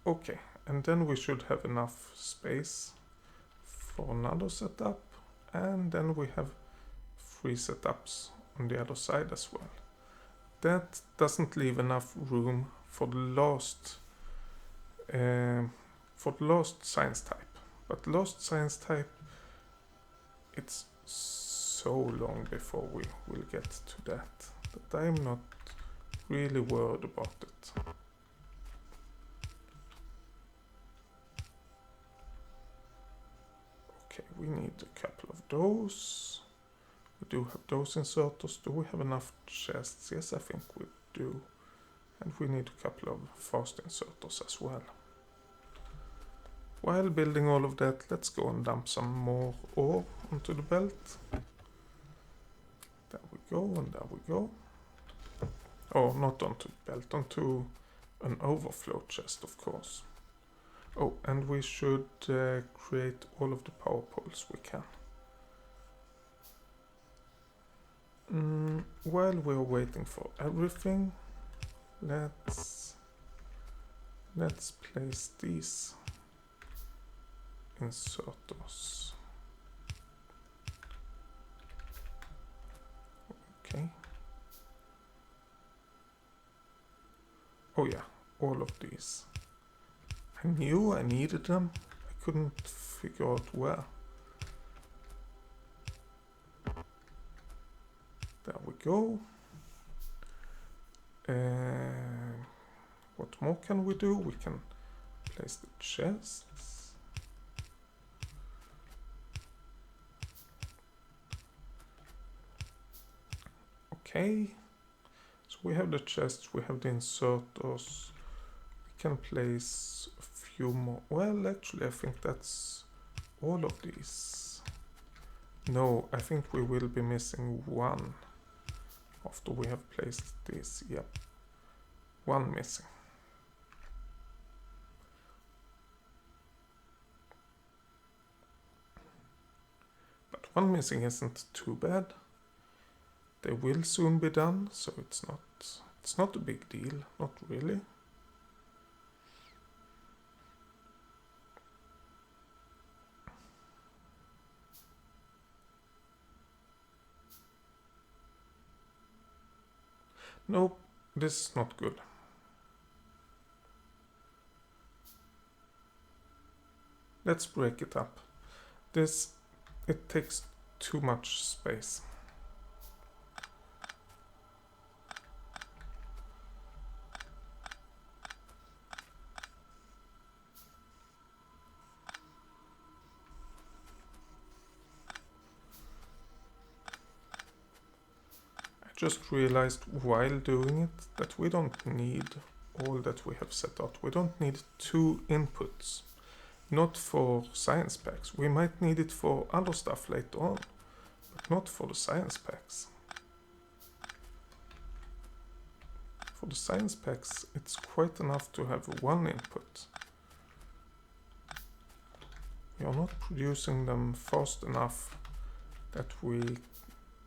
Okay, and then we should have enough space for another setup, and then we have 3 setups on the other side as well. That doesn't leave enough room for the last science type. But last science type, it's so long before we will get to that I'm not really worried about it. Okay, we need a couple of those. We do have those inserters. Do we have enough chests? Yes, I think we do. And we need a couple of fast inserters as well. While building all of that, let's go and dump some more ore onto the belt. There we go, and there we go. Oh, not onto the belt, onto an overflow chest, of course. Oh, and we should create all of the power poles we can. While we're waiting for everything, let's place these inserters. Okay. Oh yeah, all of these. I knew I needed them. I couldn't figure out where. There we go. What more can we do? We can place the chests. Okay. So we have the chests, we have the inserters. We can place a few more. Well, actually, I think that's all of these. No, I think we will be missing one after we have placed this. Yep, one missing. But one missing isn't too bad. They will soon be done, so it's not It's not a big deal, not really. Nope, this is not good. Let's break it up. It takes too much space. I just realized while doing it that we don't need all that we have set out. We don't need 2 inputs. Not for science packs. We might need it for other stuff later on, but not for the science packs. For the science packs, it's quite enough to have 1 input. We are not producing them fast enough that we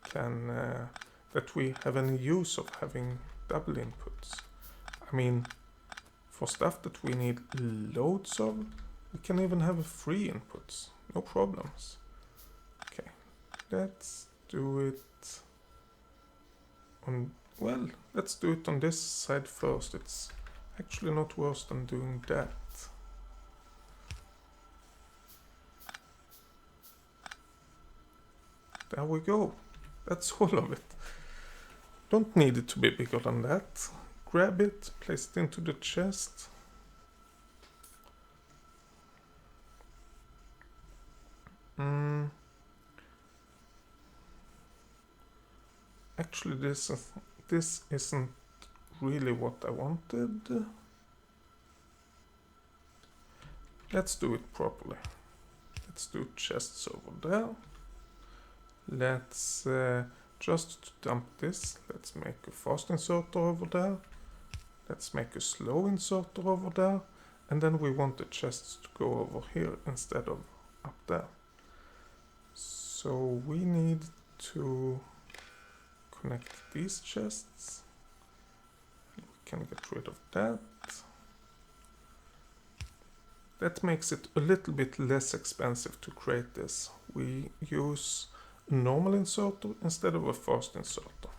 can that we have any use of having double inputs. I mean, for stuff that we need loads of, we can even have 3 inputs, no problems. Okay, let's do it on, well, let's do it on this side first. It's actually not worse than doing that. There we go. That's all of it. Don't need it to be bigger than that. Grab it, place it into the chest. Actually, this isn't really what I wanted. Let's do it properly. Let's do chests over there. Let's just dump this. Let's make a fast inserter over there. Let's make a slow inserter over there. And then we want the chests to go over here instead of up there. So we need to connect these chests. We can get rid of that. That makes it a little bit less expensive to create this. We use a normal inserter instead of a fast inserter.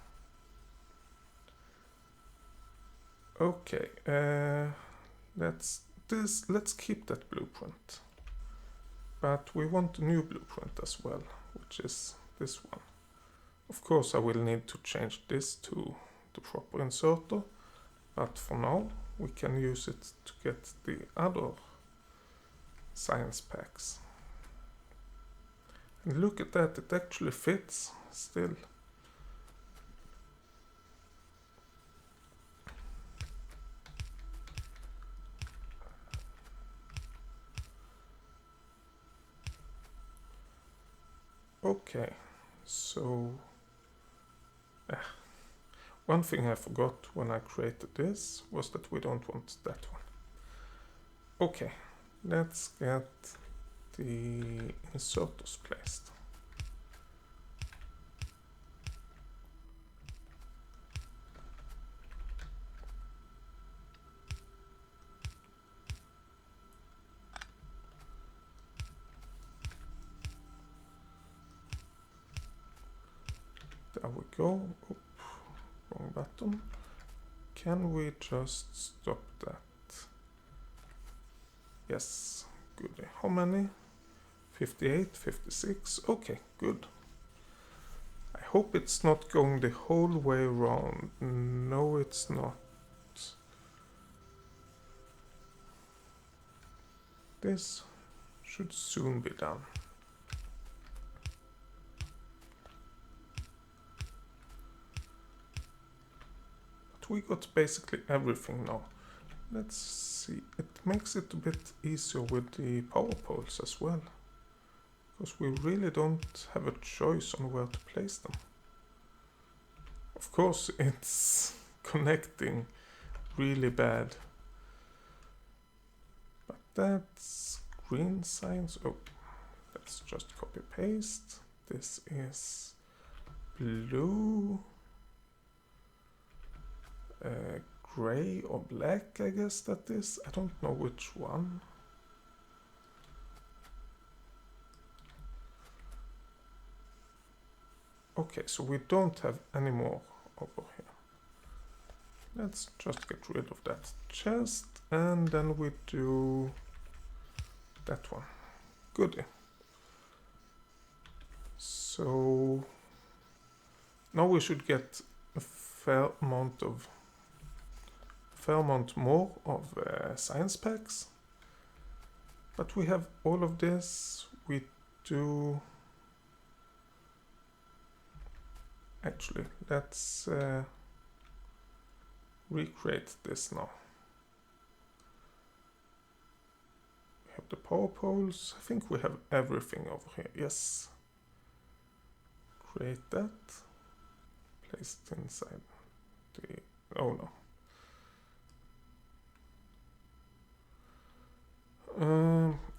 Okay, let's keep that blueprint. But we want a new blueprint as well, which is this one. Of course I will need to change this to the proper inserter, but for now we can use it to get the other science packs. And look at that, it actually fits still. Okay, so one thing I forgot when I created this was that we don't want that one. Okay, let's get the inserters placed. There we go. Oop, wrong button. Can we just stop that? Yes, good. How many? 58, 56. Okay, good. I hope it's not going the whole way around. No, it's not. This should soon be done. We got basically everything now. Let's see, it makes it a bit easier with the power poles as well, because we really don't have a choice on where to place them. Of course it's connecting really bad, but that's green science. Oh, let's just copy paste. This is blue. gray or black, I guess that is. I don't know which one. Okay, so we don't have any more over here. Let's just get rid of that chest, and then we do that one. Goodie. So now we should get a fair amount more of science packs. But we have all of this. We do. Actually, let's recreate this now. We have the power poles. I think we have everything over here. Yes. Create that. Place it inside the. Oh no.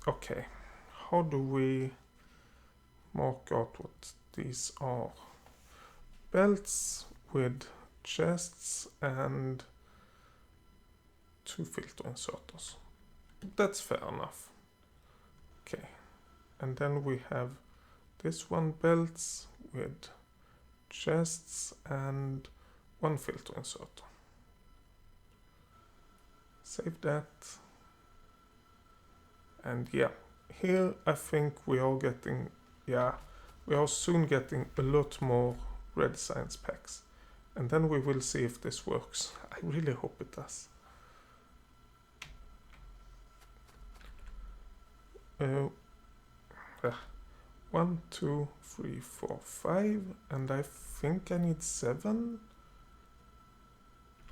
Okay. How do we mark out what these are? Belts with chests and 2 filter inserters. That's fair enough. Okay. And then we have this one, belts with chests and 1 filter inserter. Save that. And yeah, here I think we are getting, we are soon getting a lot more red science packs. And then we will see if this works. I really hope it does. 1, 2, 3, 4, 5, and I think I need 7.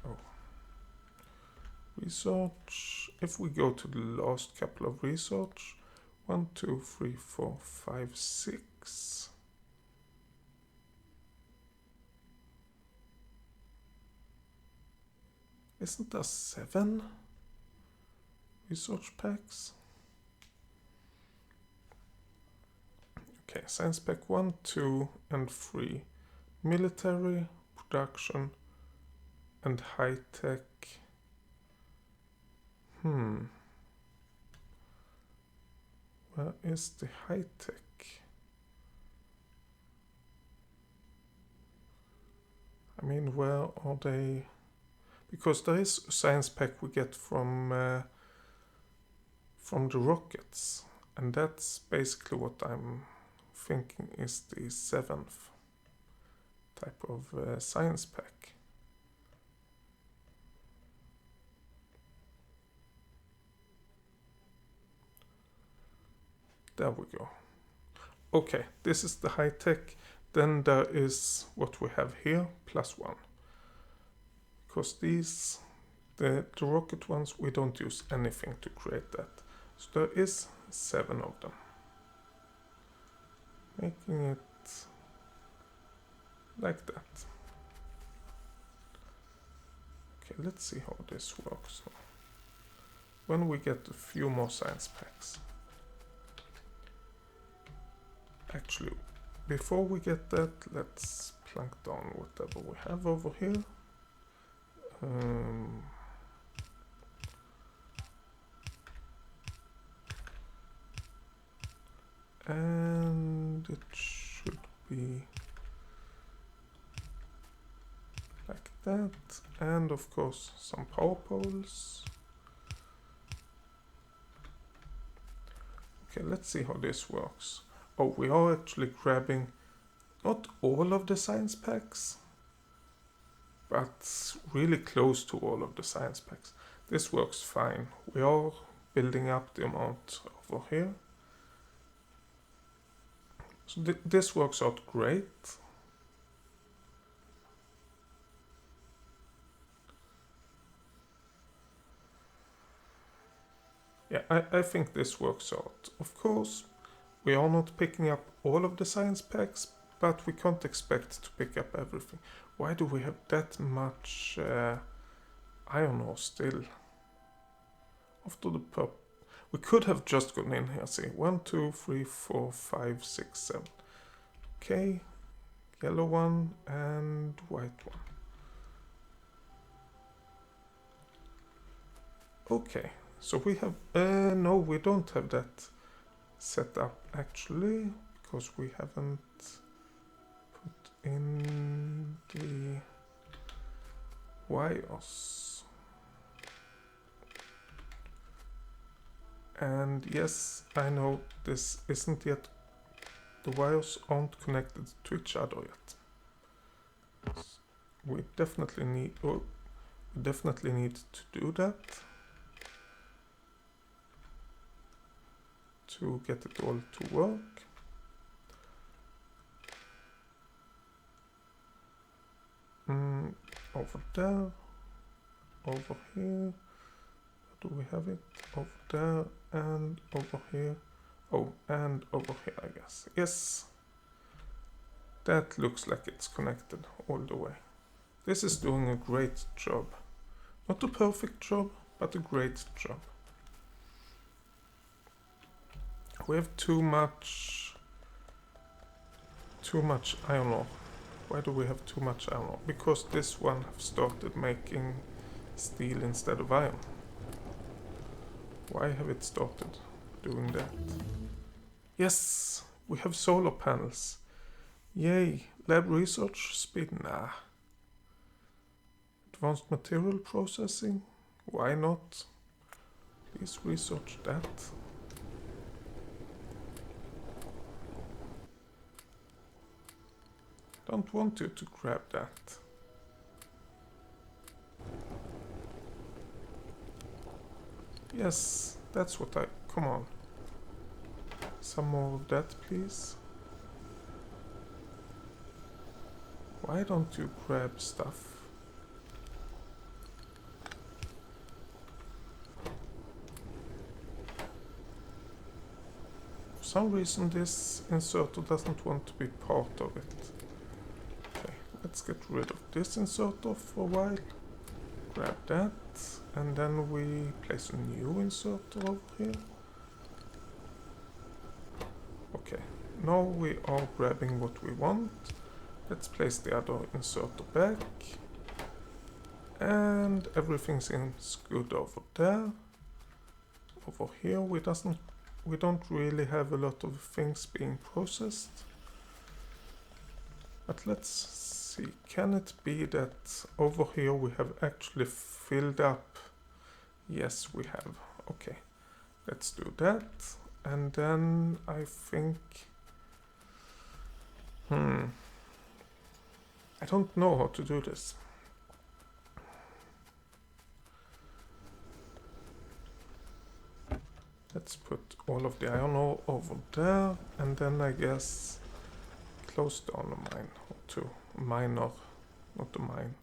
Oh. Research. If we go to the last couple of research, 1, 2, 3, 4, 5, 6. Isn't there 7 research packs? Okay, science pack 1, 2, and 3. Military, production, and high tech. Where is the high tech? I mean, where are they? Because there is a science pack we get from the rockets, and that's basically what I'm thinking is the 7th type of science pack. There we go. Okay, this is the high tech. Then there is what we have here, +1. Because these, the rocket ones, we don't use anything to create that. So there is 7 of them. Making it like that. Okay, let's see how this works now. When we get a few more science packs. Actually, before we get that, let's plunk down whatever we have over here. And it should be like that. And of course, some power poles. Okay, let's see how this works. Oh, we are actually grabbing not all of the science packs, but really close to all of the science packs. This works fine. We are building up the amount over here. So this works out great. Yeah, I think this works out. Of course, we are not picking up all of the science packs, but we can't expect to pick up everything. Why do we have that much iron ore still? After the purple. We could have just gone in here, see. 1, 2, 3, 4, 5, 6, 7. Okay. Yellow one and white one. Okay, so we have, no, we don't have that set up actually, because we haven't put in the wires. And yes, I know this isn't yet, the wires aren't connected to each other yet. We definitely need to do that to get it all to work. Over there, over here. Do we have it? Over there and over here. Oh, and over here, I guess. Yes. That looks like it's connected all the way. This is doing a great job. Not a perfect job, but a great job. We have too much iron ore. Why do we have too much iron ore? Because this one have started making steel instead of iron. Why have it started doing that? Yes, we have solar panels. Yay, lab research speed? Nah. Advanced material processing? Why not? Please research that. Don't want you to grab that. Yes, that's what I... Come on. Some more of that, please. Why don't you grab stuff? For some reason this inserter doesn't want to be part of it. Okay, let's get rid of this inserter for a while. Grab that, and then we place a new inserter over here. Okay, now we are grabbing what we want. Let's place the other inserter back. And everything seems good over there. Over here we don't really have a lot of things being processed. But let's see, can it be that over here we have actually filled up? Yes, we have. Okay, let's do that. And then I think... I don't know how to do this. Let's put all of the iron ore over there, and then I guess close down a mine or two. Miner, not a mine.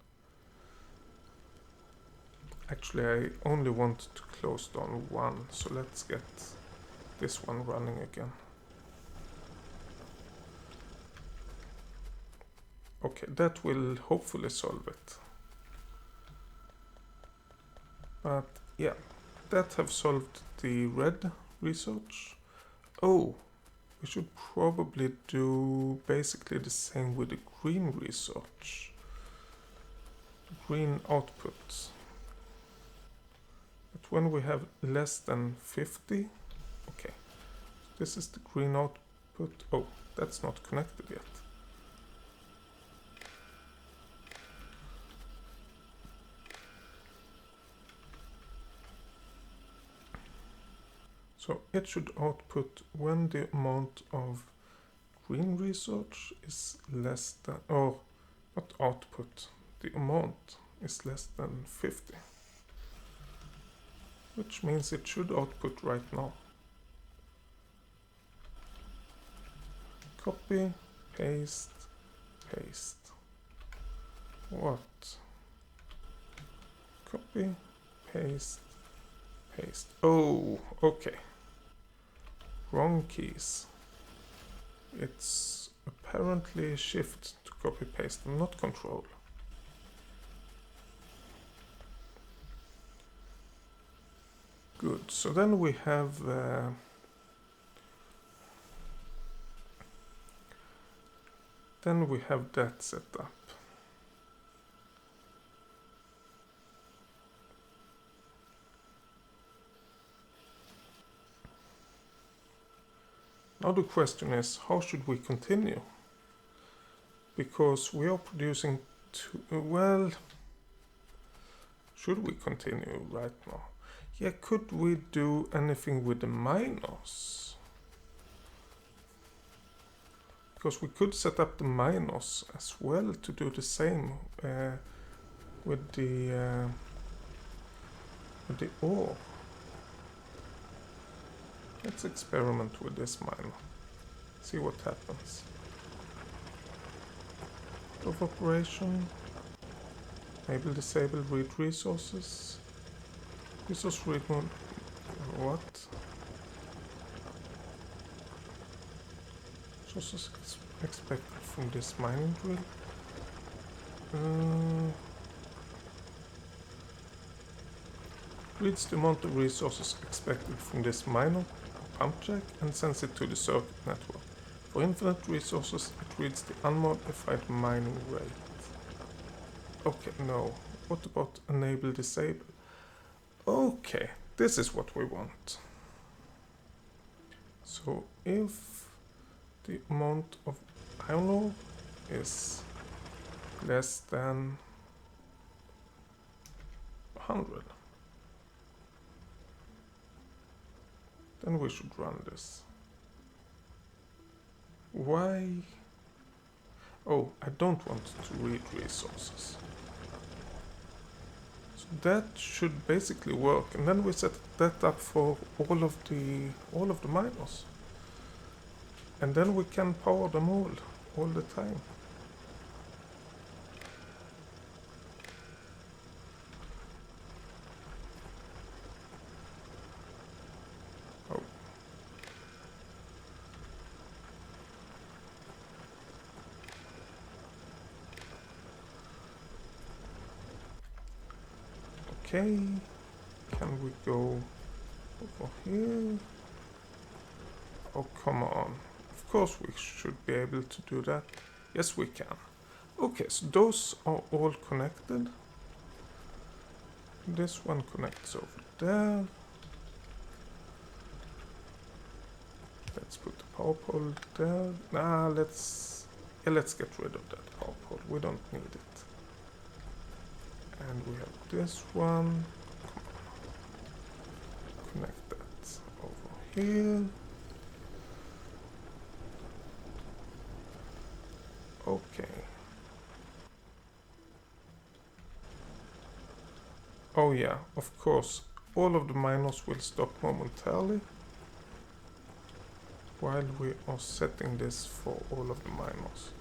Actually, I only want to close down one, so let's get this one running again. Okay, that will hopefully solve it. But yeah, that have solved the red research. Oh, we should probably do basically the same with the green research. Green output. But when we have less than 50, okay, this is the green output. Oh, that's not connected yet. So it should output when the amount of green research is less than, or not output, the amount is less than 50. Which means it should output right now. Copy, paste, paste. What? Copy, paste, paste. Oh, okay. Wrong keys. It's apparently shift to copy paste, not control. Good, so then we have that set up. the question is, how should we continue? Because we are producing well, should we continue right now? Yeah, could we do anything with the miners? Because we could set up the miners as well to do the same with the ore. Let's experiment with this miner. See what happens. Of operation. Enable disable read resources. Resource read mode. What? Resources expected from this mining drill. Reads the amount of resources expected from this miner pump jack and sends it to the circuit network. For infinite resources, it reads the unmodified mining rate. Okay, no. What about enable disable? Okay, this is what we want. So if the amount of iron ore is less than 100, then we should run this. Why? Oh, I don't want to read resources. So that should basically work, and then we set that up for all of the miners. And then we can power them all the time. Oh. Okay, can we go over here? Oh, come on. Of course we should be able to do that. Yes, we can. Okay, so those are all connected. This one connects over there. Let's put the power pole there. Let's get rid of that power pole. We don't need it. And we have this one. Connect that over here. Okay. Oh yeah, of course. All of the miners will stop momentarily while we are setting this for all of the miners.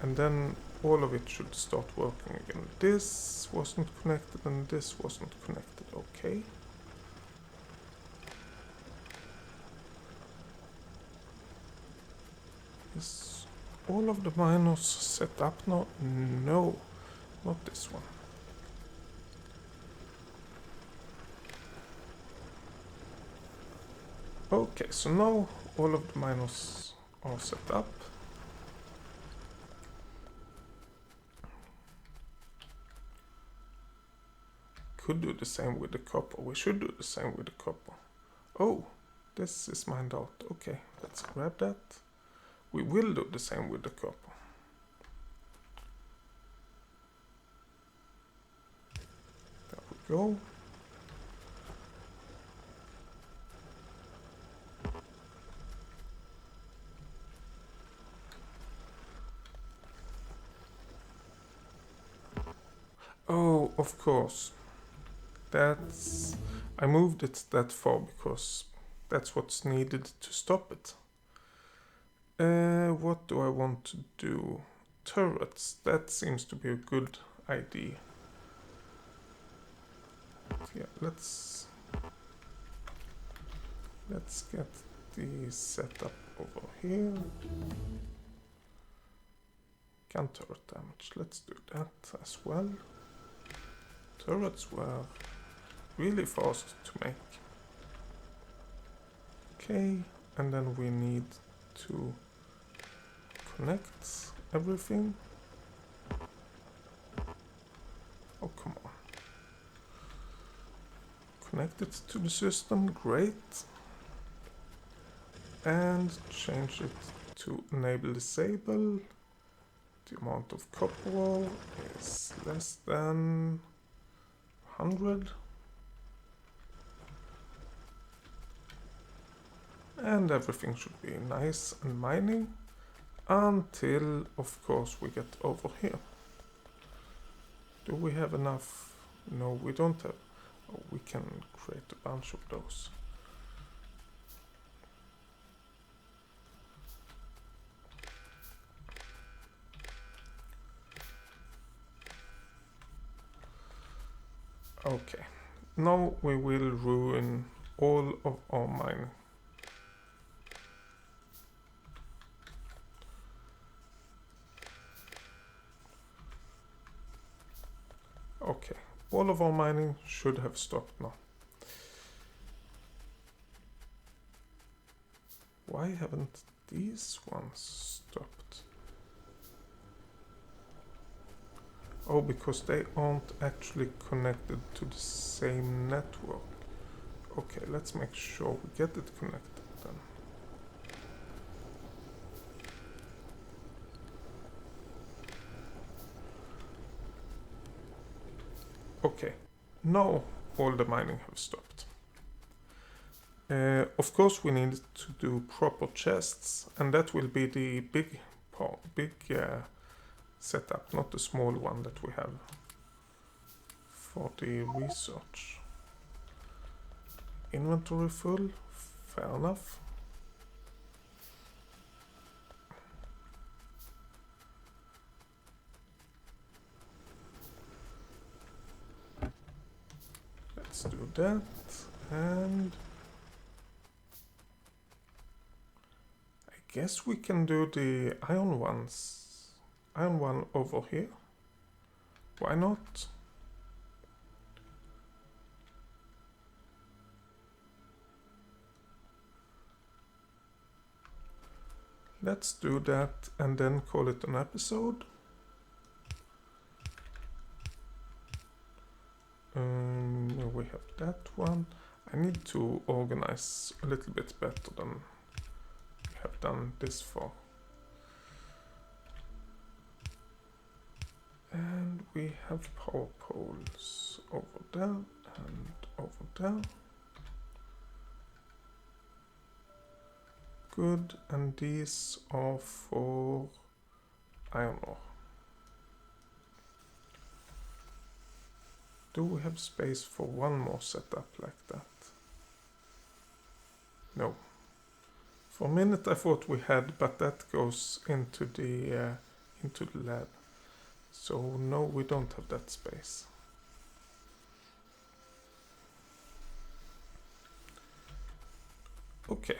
And then all of it should start working again. This wasn't connected and this wasn't connected. Okay. Is all of the miners set up now? No, not this one. Okay, so now all of the miners are set up. Could do the same with the copper. We should do the same with the copper. Oh, this is mined out. Okay, let's grab that. We will do the same with the copper. There we go. Oh, of course. I moved it that far because that's what's needed to stop it. What do I want to do? Turrets, that seems to be a good idea. Yeah, let's get the setup over here. Can turret damage, let's do that as well. Turrets were really fast to make. Okay, and then we need to connect everything. Oh, come on. Connect it to the system, great. and change it to enable disable. The amount of copper ore is less than 100. And everything should be nice and mining until, of course, we get over here. Do we have enough? No, we don't have. Oh, we can create a bunch of those. Okay, now we will ruin all of our mining. Okay, all of our mining should have stopped now. Why haven't these ones stopped? Oh, because they aren't actually connected to the same network. Okay, let's make sure we get it connected then. Okay, now all the mining have stopped. Of course we need to do proper chests, and that will be the big setup, not the small one that we have for the research. Inventory full, fair enough. Let's do that, and I guess we can do the iron one over here. Why not? Let's do that and then call it an episode. We have that one. I need to organize a little bit better than we have done this far. And we have power poles over there and over there. Good, and these are for iron ore. Do we have space for one more setup like that? No. For a minute I thought we had, but that goes into the lab. So no, we don't have that space. Okay.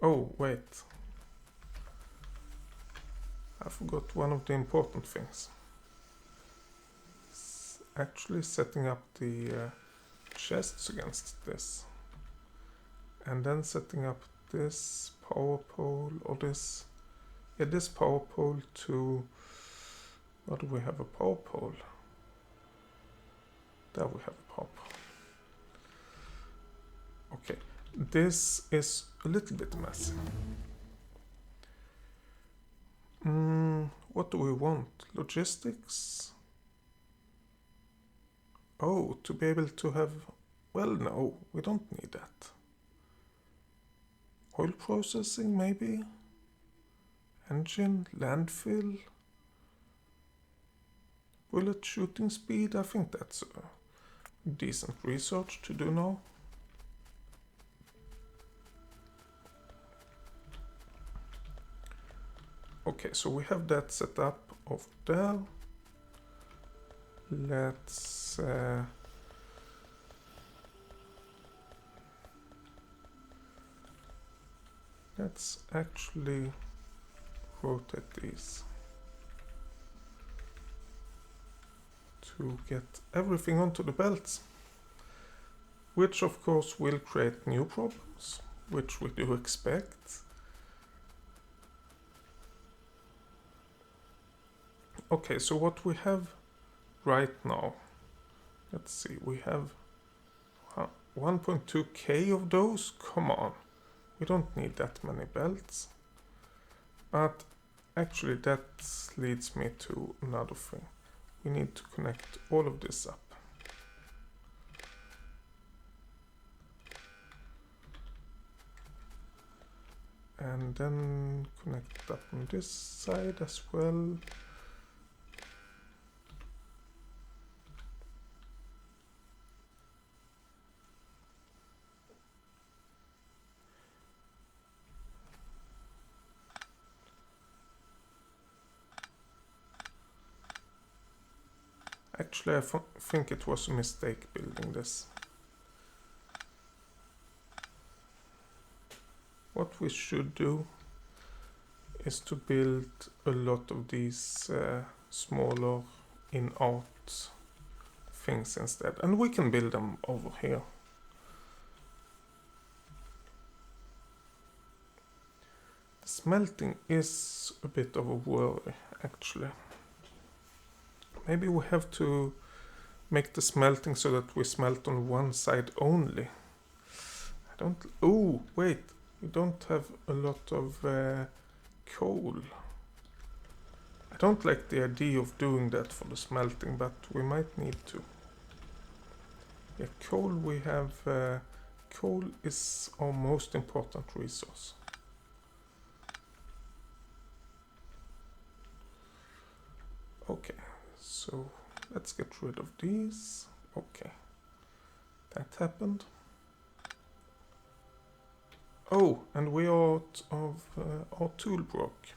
Oh, wait. I forgot one of the important things. Actually setting up the chests against this. And then setting up this power pole, or this power pole to... Where do we have a power pole? There we have a power pole. Okay, this is a little bit messy. What do we want? Logistics? Oh, to be able to have... Well, no, we don't need that. Oil processing, maybe? Engine, landfill? Bullet shooting speed? I think that's a decent research to do now. Okay, so we have that set up over there. Let's actually rotate these to get everything onto the belts, which of course will create new problems, which we do expect. Okay, so what we have right now, let's see, we have 1.2k of those. Come on, We don't need that many belts. But actually that leads me to another thing. We need to connect all of this up. And then connect it up on this side as well. Actually, I think it was a mistake building this. What we should do is to build a lot of these smaller in-out things instead. And we can build them over here. The smelting is a bit of a worry, actually. Maybe we have to make the smelting so that we smelt on one side only. I don't... Oh, wait. We don't have a lot of coal. I don't like the idea of doing that for the smelting, but we might need to. Yeah, coal we have... coal is our most important resource. Okay, so let's get rid of these. Okay, that happened. Oh, and we are out of our tool broke.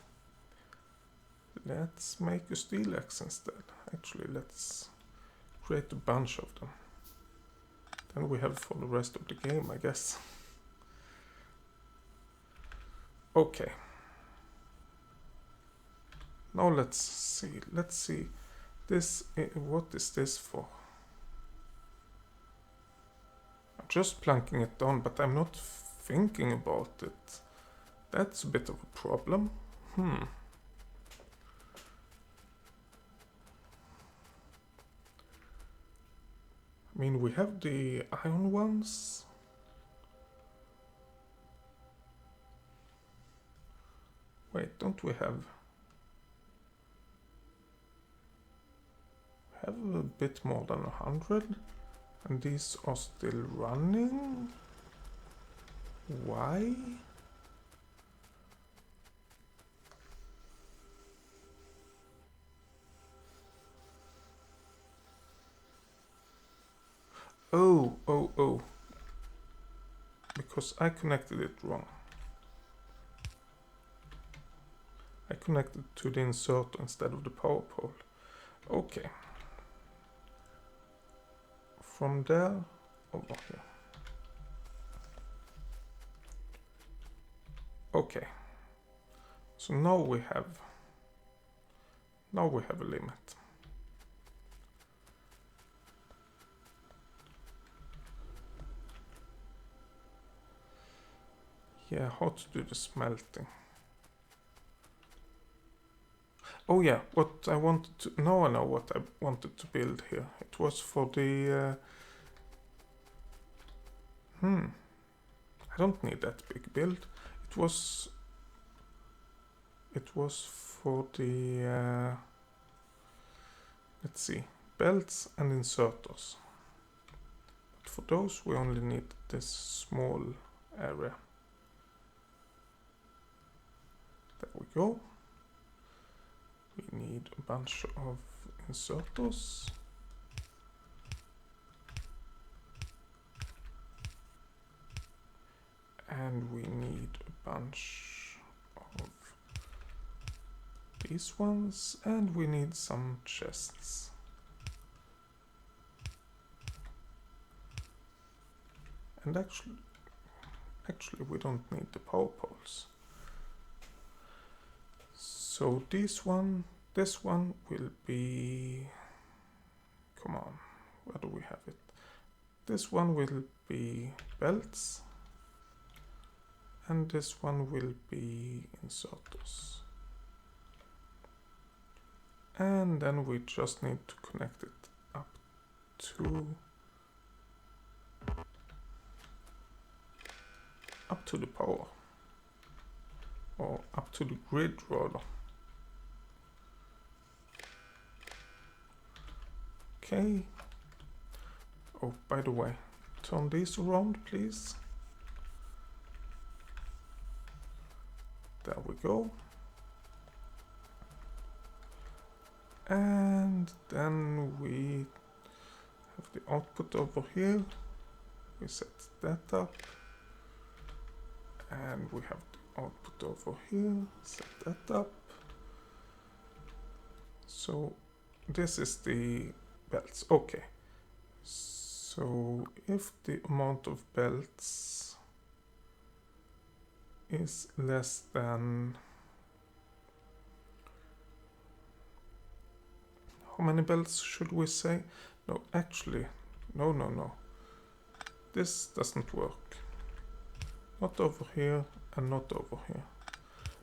Let's make a steel axe instead. Actually, let's create a bunch of them. Then we have for the rest of the game, I guess. Okay. Now let's see. Let's see. This. What is this for? I'm just plunking it down, but I'm not thinking about it. That's a bit of a problem. I mean, we have the iron ones. Wait, don't we have... have a bit more than 100, and these are still running. Why? Oh. Because I connected it wrong. I connected to the inserter instead of the power pole. Okay. From there over here. Okay. So now we have a limit. Yeah, how to do the smelting. Oh yeah, what I wanted to... Now I know what I wanted to build here. It was for the... I don't need that big build. It was for the... let's see. Belts and inserters. But for those we only need this small area. There we go. We need a bunch of inserters. And we need a bunch of these ones. And we need some chests. And actually we don't need the power poles. So this one will be... Come on, where do we have it? This one will be belts. And this one will be inserters. And then we just need to connect it up to... up to the power. Or up to the grid rather. Okay. Oh, by the way, turn these around, please. There we go. And then we have the output over here. We set that up. And we have the output over here. Set that up. So this is the belts. Okay. So if the amount of belts is less than... How many belts should we say? No, actually, no. This doesn't work. Not over here and not over here.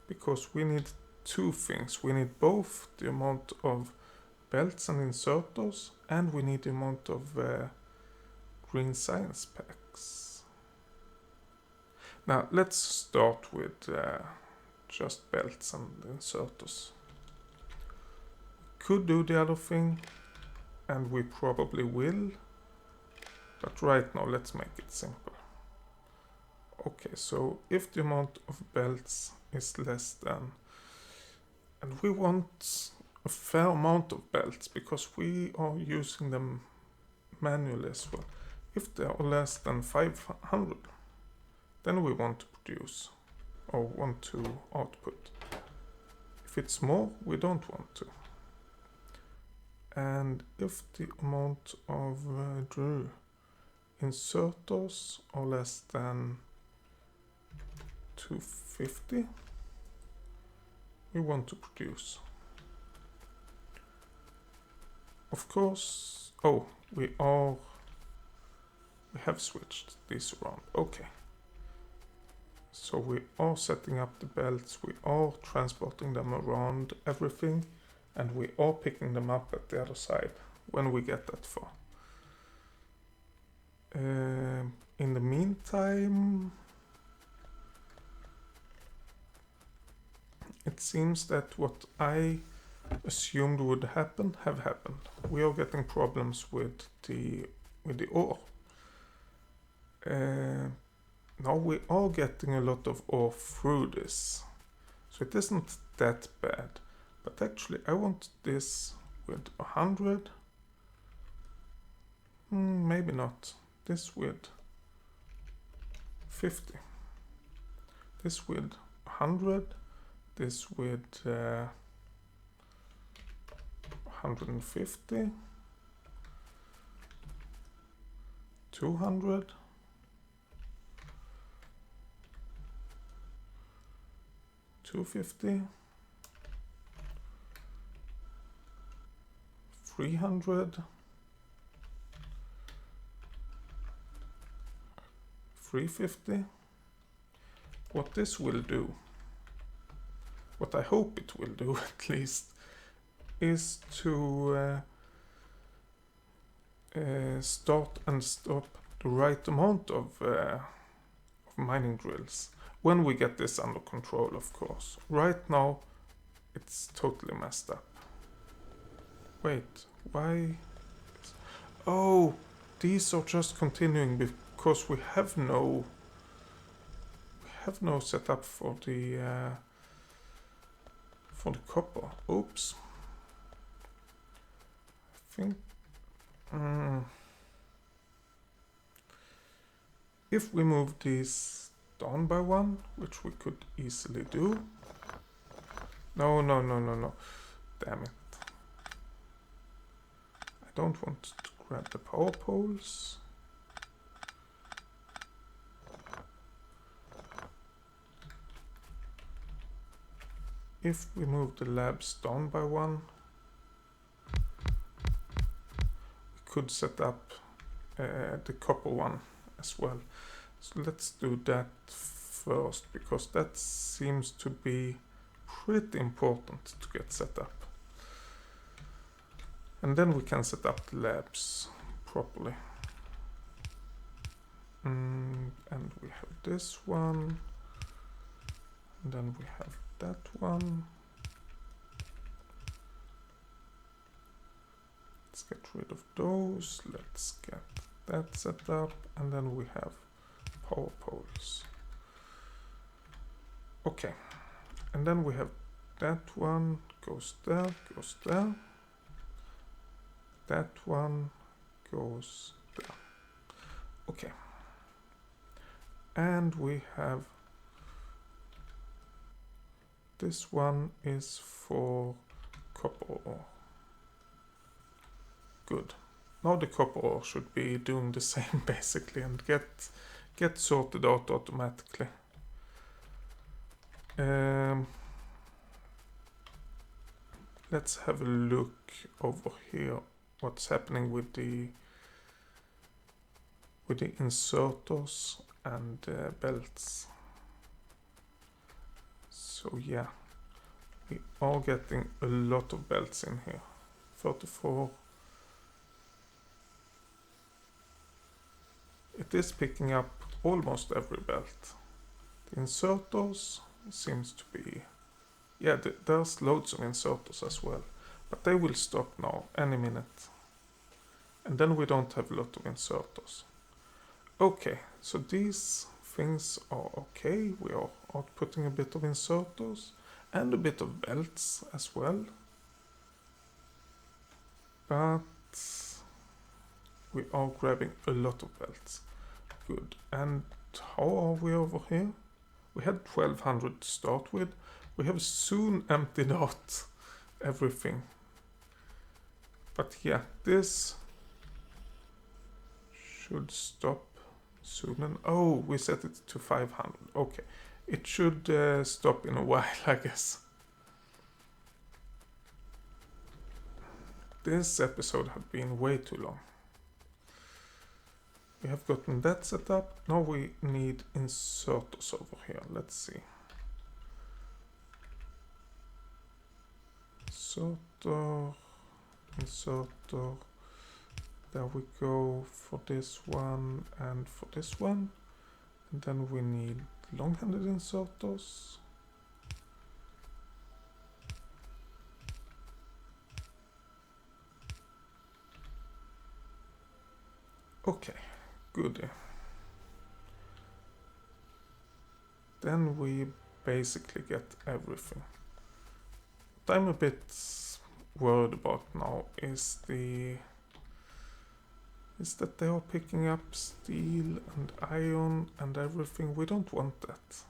Because we need two things. We need both the amount of belts and inserters, and we need the amount of green science packs. Now let's start with just belts and inserters. Could do the other thing, and we probably will, but right now let's make it simple. Okay, so if the amount of belts is less than, and we want a fair amount of belts because we are using them manually as well. If they are less than 500, then we want to produce or want to output. If it's more, we don't want to. And if the amount of inserters are less than 250, we want to produce. Of course, oh, we have switched this around. Okay. So we are setting up the belts, we are transporting them around everything, and we are picking them up at the other side when we get that far. In the meantime, it seems that what I assumed would happen have happened. We are getting problems with the ore. Now we are getting a lot of ore through this, so it isn't that bad. But actually I want this with 100. Maybe not. This with 50. This with 100. This with 150. 200. 250. 300. 350. What this will do, what I hope it will do at least, is to start and stop the right amount of mining drills when we get this under control, of course. Right now it's totally messed up. Wait, why? Oh, these are just continuing because we have no setup for the copper. Oops. I think if we move these down by one, which we could easily do. No. Damn it. I don't want to grab the power poles. If we move the labs down by one, we could set up the copper one as well. So let's do that first, because that seems to be pretty important to get set up. And then we can set up the labs properly. And we have this one. And then we have that one. Let's get rid of those. Let's get that set up. And then we have power poles. Okay. And then we have that one goes there, goes there. That one goes there. Okay. And we have this one is for copper ore. Good. Now the copper ore should be doing the same basically and get sorted out automatically. Let's have a look over here what's happening with the inserters and belts. So yeah, we are getting a lot of belts in here. 34. It is picking up almost every belt. The inserters seems to be... Yeah, there's loads of inserters as well. But they will stop now, any minute. And then we don't have a lot of inserters. Okay, so these things are okay. We are outputting a bit of inserters and a bit of belts as well. But we are grabbing a lot of belts. Good. And how are we over here? We had 1200 to start with. We have soon emptied out everything. But yeah, this should stop soon. And oh, we set it to 500. Okay, it should stop in a while, I guess. This episode has been way too long. We have gotten that set up. Now we need inserters over here. Let's see. Inserter. There we go for this one and for this one. And then we need long-handed inserters. Okay, good. Then we basically get everything. What I'm a bit worried about now is that they are picking up steel and iron and everything. We don't want that.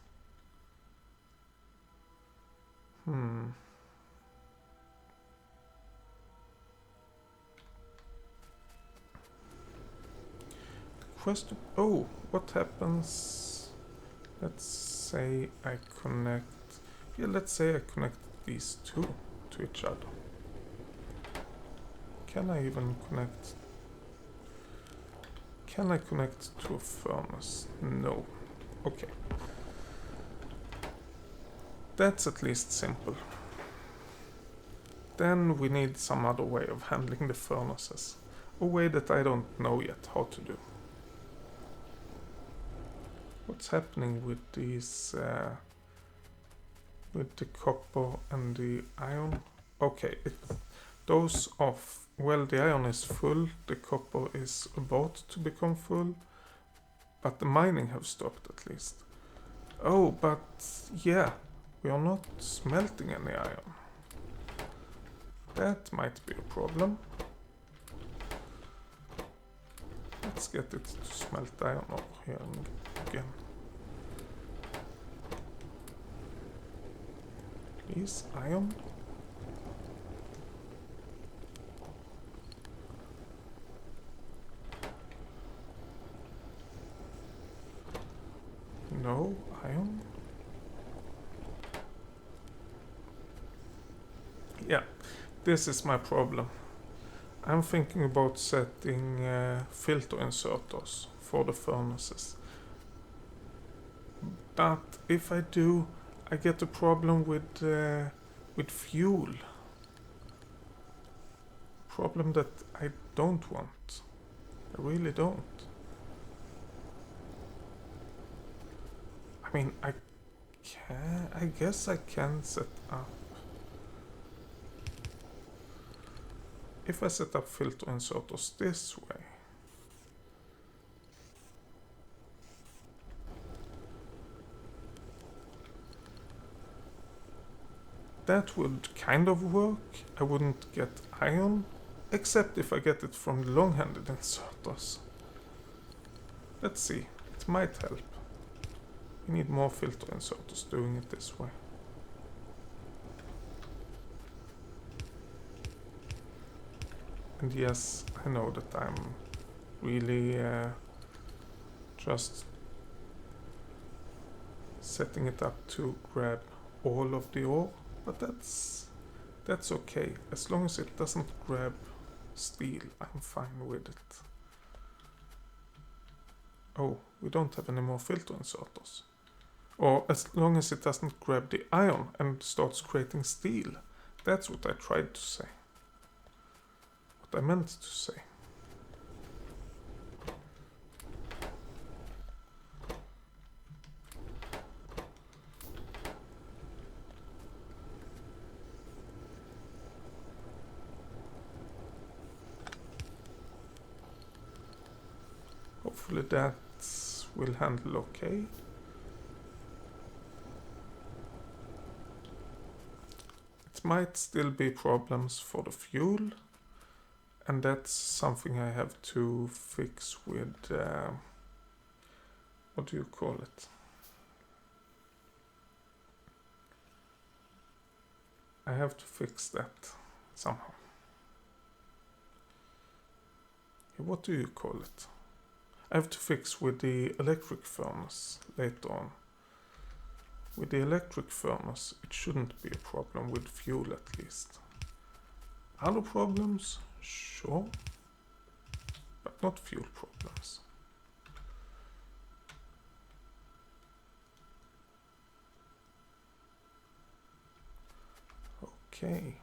Question. Oh, what happens? Let's say I connect. Yeah, let's say I connect these two to each other. Can I even connect? Can I connect to a furnace? No. Okay. That's at least simple. Then we need some other way of handling the furnaces. A way that I don't know yet how to do. What's happening with these, with the copper and the iron? Okay, those off. Well, the iron is full, the copper is about to become full, but the mining have stopped at least. Oh, but yeah, we are not smelting any iron. That might be a problem. Let's get it to smelt iron over here again. Please, iron. No, iron. Yeah, this is my problem. I'm thinking about setting filter inserters for the furnaces. But if I do, I get a problem with fuel. Problem that I don't want. I really don't. I mean, I guess I can set up. If I set up filter inserters this way. That would kind of work. I wouldn't get iron, except if I get it from the long-handed inserters. Let's see, it might help. We need more filter inserters doing it this way. And yes, I know that I'm really just setting it up to grab all of the ore, but that's okay. As long as it doesn't grab steel, I'm fine with it. Oh, we don't have any more filter inserters. Or as long as it doesn't grab the iron and starts creating steel. That's what I tried to say. What I meant to say. Hopefully that will handle okay. It might still be problems for the fuel, and that's something I have to fix with, what do you call it? I have to fix that somehow. What do you call it? I have to fix with the electric furnace later on. With the electric furnace, it shouldn't be a problem with fuel at least. Other problems? Sure. But not fuel problems. Okay.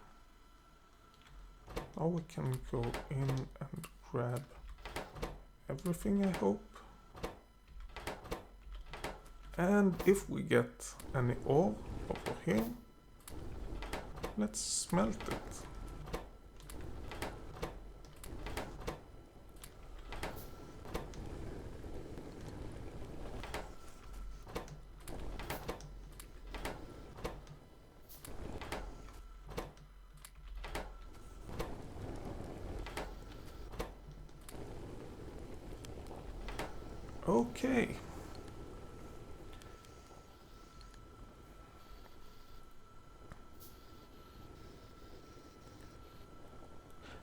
Now we can go in and grab everything, I hope. And if we get any ore over here, let's smelt it. Okay.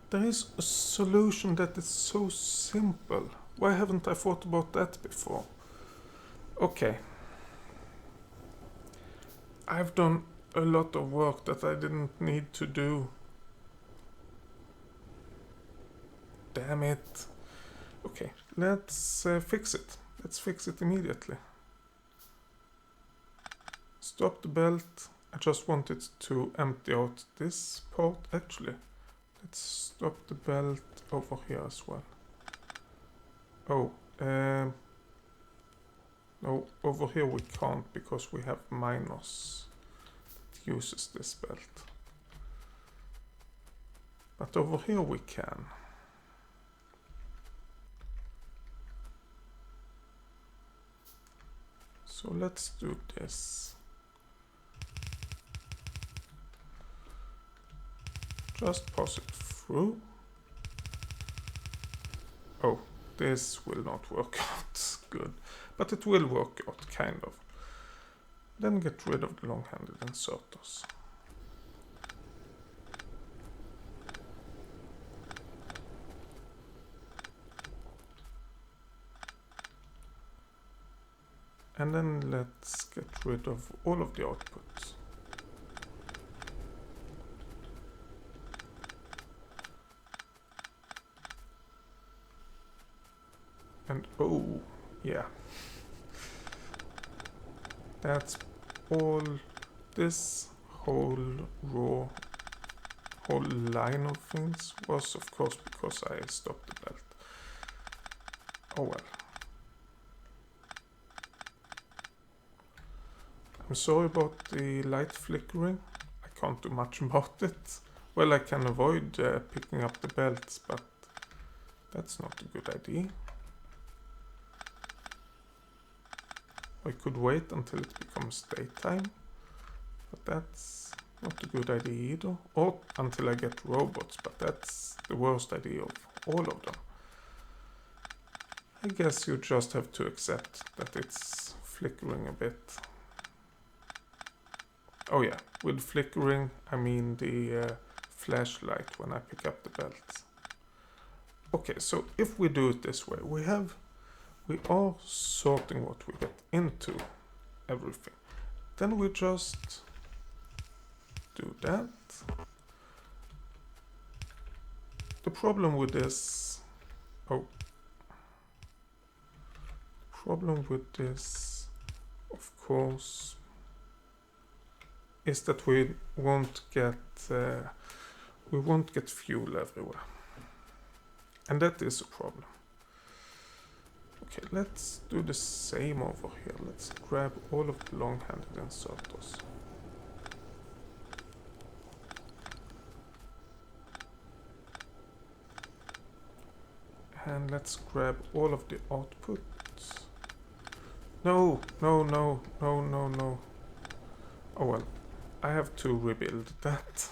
There is a solution that is so simple. Why haven't I thought about that before? Okay. I've done a lot of work that I didn't need to do. Damn it. Okay, let's fix it. Let's fix it immediately. Stop the belt. I just wanted to empty out this part actually. Let's stop the belt over here as well. Oh, no, over here we can't because we have miners that uses this belt. But over here we can. So let's do this. Just pass it through. Oh, this will not work out. Good. But it will work out, kind of. Then get rid of the long-handed inserters. And then let's get rid of all of the outputs. And oh, yeah. That's all. This whole row, whole line of things was of course because I stopped the belt. Oh well. I'm sorry about the light flickering. I can't do much about it. Well, I can avoid picking up the belts, but that's not a good idea. I could wait until it becomes daytime, but that's not a good idea either. Or until I get robots, but that's the worst idea of all of them. I guess you just have to accept that it's flickering a bit. Oh yeah, with flickering I mean the flashlight when I pick up the belts. Okay, so if we do it this way, we are sorting what we get into everything. Then we just do that. The problem with this, of course, is that we won't get fuel everywhere, and that is a problem. Okay, let's do the same over here. Let's grab all of the long-handed inserters. And let's grab all of the outputs. No. Oh well, I have to rebuild that.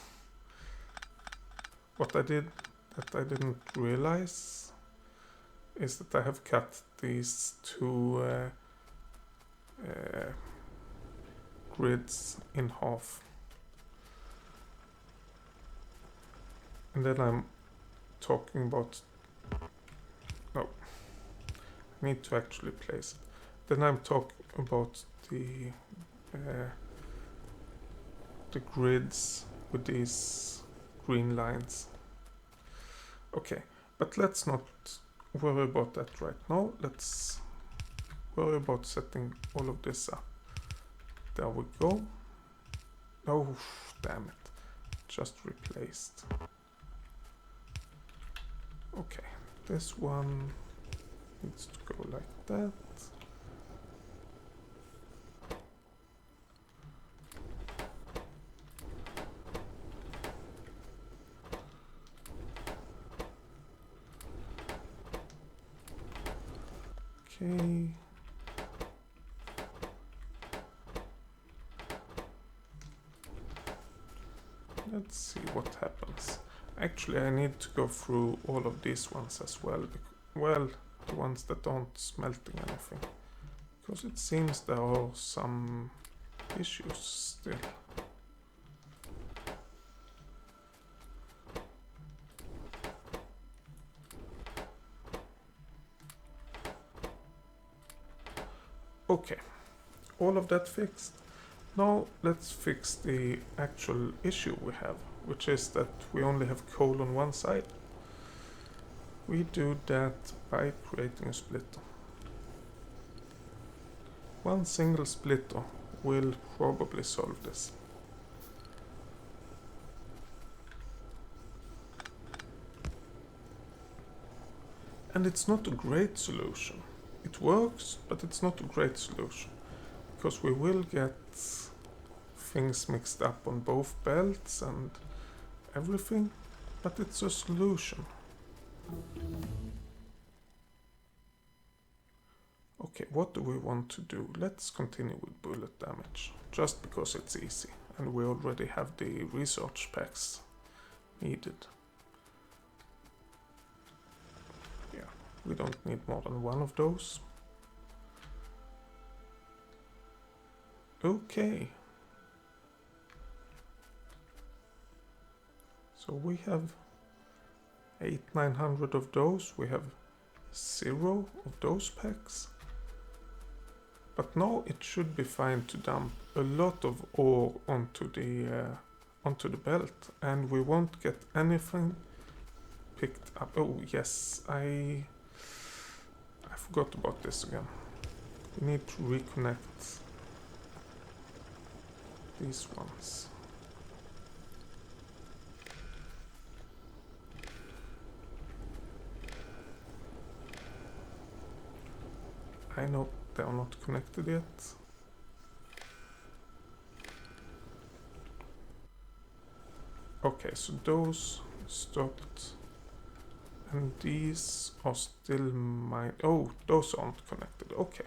What I did that I didn't realize is that I have cut these two grids in half. And then I'm talking about... No, I need to actually place it. Then I'm talking about the grids with these green lines. Okay, but let's not worry about that right now. Let's worry about setting all of this up. There we go. Oh, damn it. Just replaced. Okay, this one needs to go like that. Okay. Let's see what happens. Actually, I need to go through all of these ones as well. Well, the ones that aren't smelting anything. Because it seems there are some issues still. Okay, all of that fixed. Now let's fix the actual issue we have, which is that we only have coal on one side. We do that by creating a splitter. One single splitter will probably solve this. And it's not a great solution. It works, but it's not a great solution. Because we will get things mixed up on both belts and everything, but it's a solution. Okay, what do we want to do? Let's continue with bullet damage, just because it's easy, and we already have the research packs needed. Yeah, we don't need more than one of those. Okay. So we have 800-900 of those. We have 0 of those packs. But now it should be fine to dump a lot of ore onto the belt, and we won't get anything picked up. Oh yes, I forgot about this again. We need to reconnect these ones. I know they are not connected yet. Okay, so those stopped. And these are still mine. Oh, those aren't connected. Okay.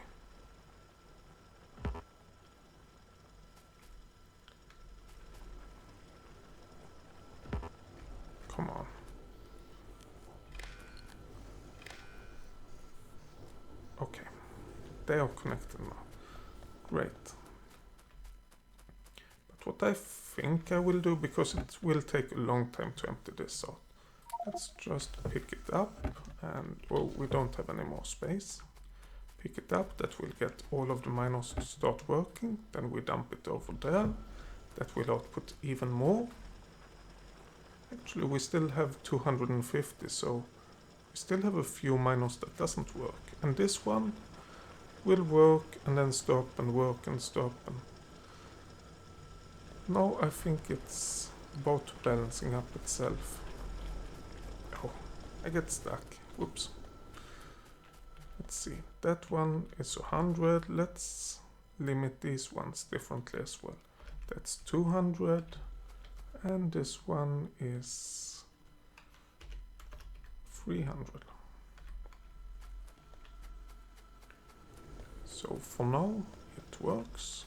Come on. Okay. They are connected now. Great. But what I think I will do, because it will take a long time to empty this out, let's just pick it up and, well, we don't have any more space. Pick it up, that will get all of the miners to start working, then we dump it over there. That will output even more. Actually, we still have 250, so we still have a few miners that doesn't work. And this one will work and then stop and work and stop. And now I think it's about balancing up itself. Oh, I get stuck. Whoops. Let's see. That one is 100. Let's limit these ones differently as well. That's 200. And this one is 300. So for now it works.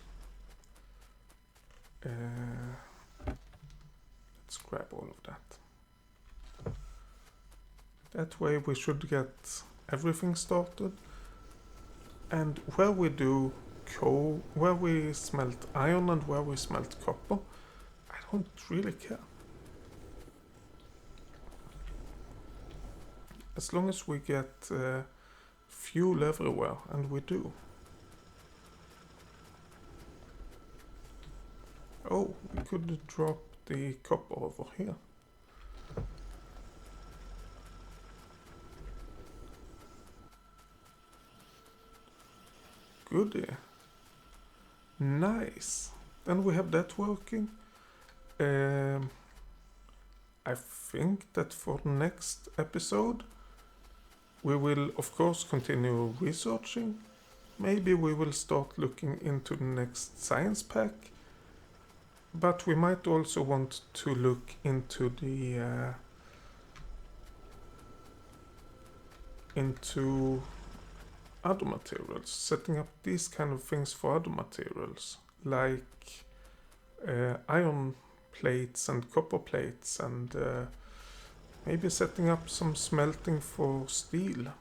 Let's grab all of that. That way we should get everything started. And where we do coal, where we smelt iron and where we smelt copper, I don't really care. As long as we get fuel everywhere, and we do. Oh, we could drop the copper over here. Goodie. Nice. Then we have that working. I think that for next episode we will of course continue researching. Maybe we will start looking into the next science pack. But we might also want to look into the into other materials, setting up these kind of things for other materials, like iron plates and copper plates, and maybe setting up some smelting for steel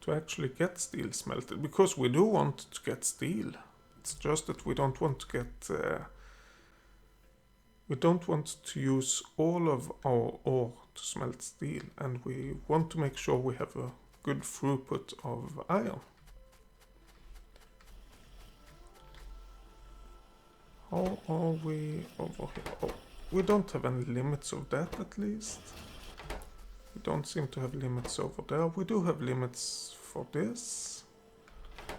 to actually get steel smelted, because we do want to get steel. It's just that we don't want to get we don't want to use all of our ore to smelt steel, and we want to make sure we have a good throughput of iron. How are we over here? Oh, we don't have any limits of that, at least. We don't seem to have limits over there. We do have limits for this,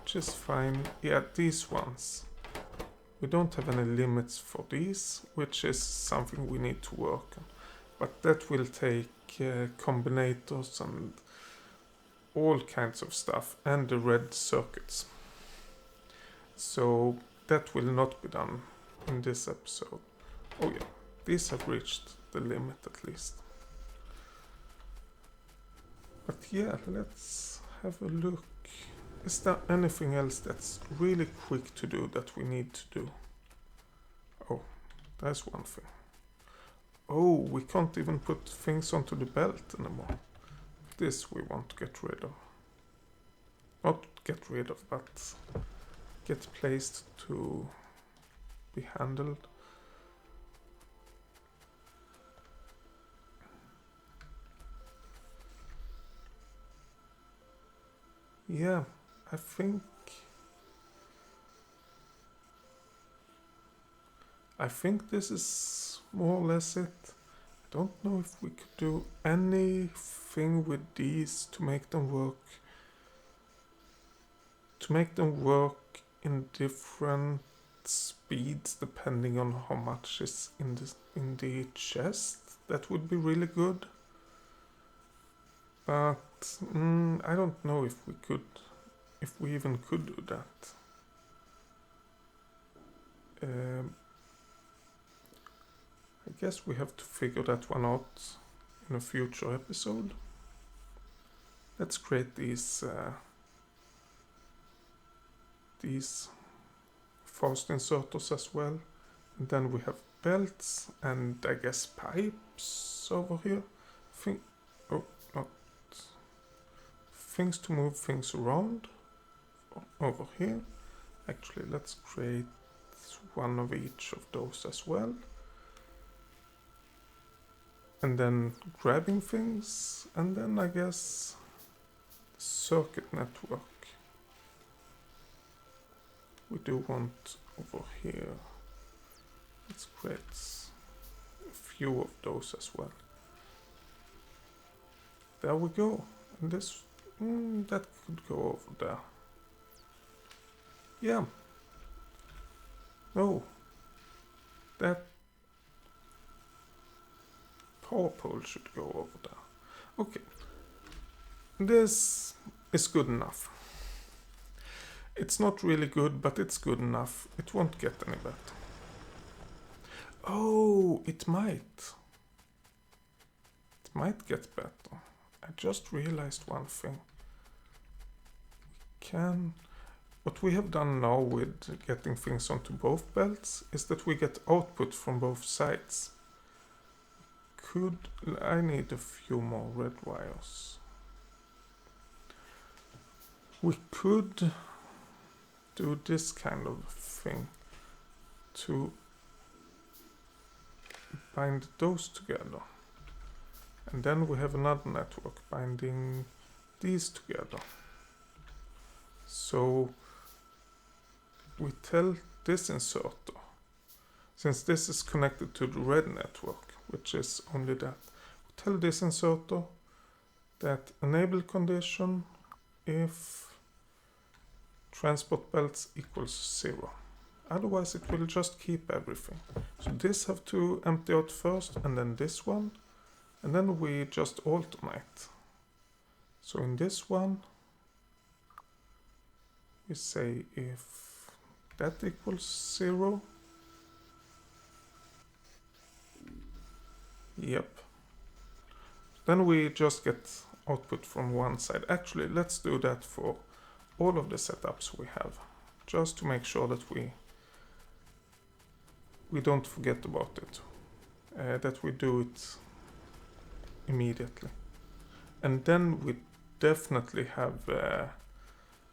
which is fine. Yeah, these ones. We don't have any limits for these, which is something we need to work on. But that will take combinators and all kinds of stuff, and the red circuits. So that will not be done in this episode. Oh yeah, these have reached the limit at least. But yeah, let's have a look. Is there anything else that's really quick to do that we need to do? Oh, that's one thing. Oh, we can't even put things onto the belt anymore. This we want to get rid of. Not get rid of, but get placed to be handled. Yeah, I think this is more or less it. I don't know if we could do anything with these to make them work. To make them work in different speeds depending on how much is in the chest. That would be really good. But I don't know if we even could do that. guess we have to figure that one out in a future episode. Let's create these fast inserters as well. And then we have belts and I guess pipes over here. Things to move things around over here. Actually, let's create one of each of those as well. And then grabbing things, and then I guess circuit network we do want over here. Let's create a few of those as well. There we go. And this that could go over there. Yeah. No. That power pole should go over there. Okay. This is good enough. It's not really good, but it's good enough. It won't get any better. Oh, it might. It might get better. I just realized one thing. What we have done now with getting things onto both belts is that we get output from both sides. I need a few more red wires. We could do this kind of thing to bind those together. And then we have another network binding these together. So we tell this inserter, since this is connected to the red network, which is only that, we tell this inserter that enable condition if transport belts equals 0. Otherwise it will just keep everything. So this have to empty out first, and then this one, and then we just alternate. So in this one we say if that equals 0. Yep. Then we just get output from one side. Actually, let's do that for all of the setups we have, just to make sure that we don't forget about it, that we do it immediately. And then we definitely have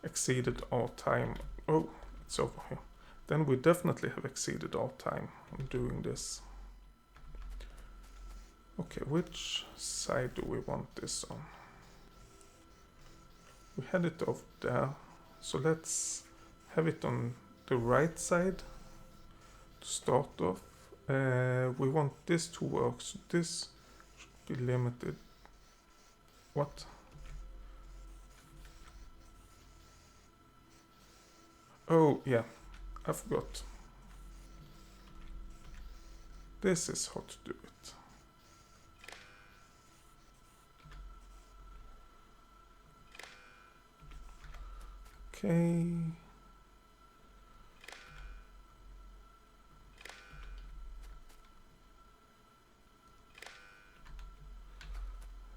exceeded our time. Oh, it's over here. Then we definitely have exceeded our time on doing this. Okay, which side do we want this on? We had it over there, so let's have it on the right side to start off. We want this to work, so this should be limited. What? Oh, yeah, I forgot. This is how to do it. Okay.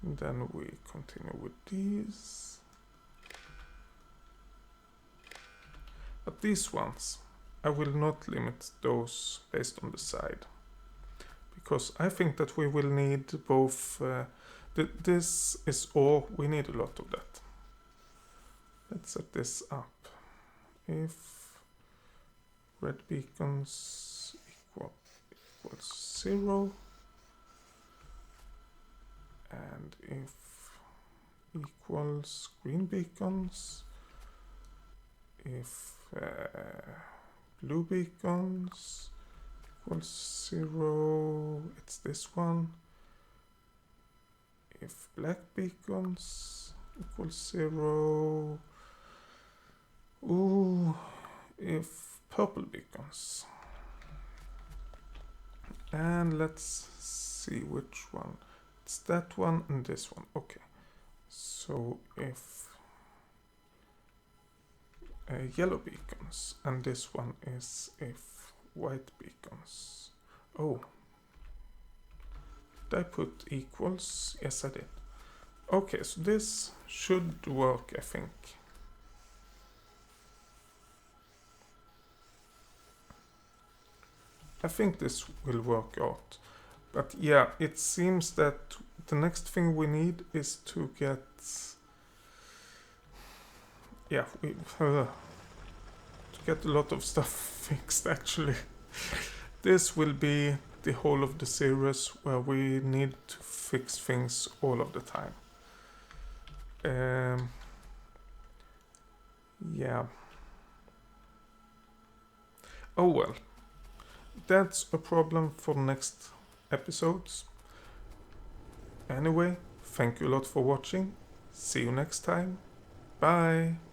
And then we continue with these. But these ones, I will not limit those based on the side. Because I think that we will need both. This is ore, we need a lot of that. Let's set this up. If red beacons equals 0, and if equals green beacons, if blue beacons equals 0, it's this one. If black beacons equals 0, ooh, if purple beacons. And let's see which one. It's that one and this one. Okay. So if yellow beacons, and this one is if white beacons. Oh, Did I put equals? Yes, I did. Okay, so this should work, I think. I think this will work out. But yeah, it seems that the next thing we need is to get... Yeah, to get a lot of stuff fixed, actually. This will be the whole of the series where we need to fix things all of the time. Yeah. Oh well. That's a problem for next episodes. Anyway, thank you a lot for watching. See you next time. Bye.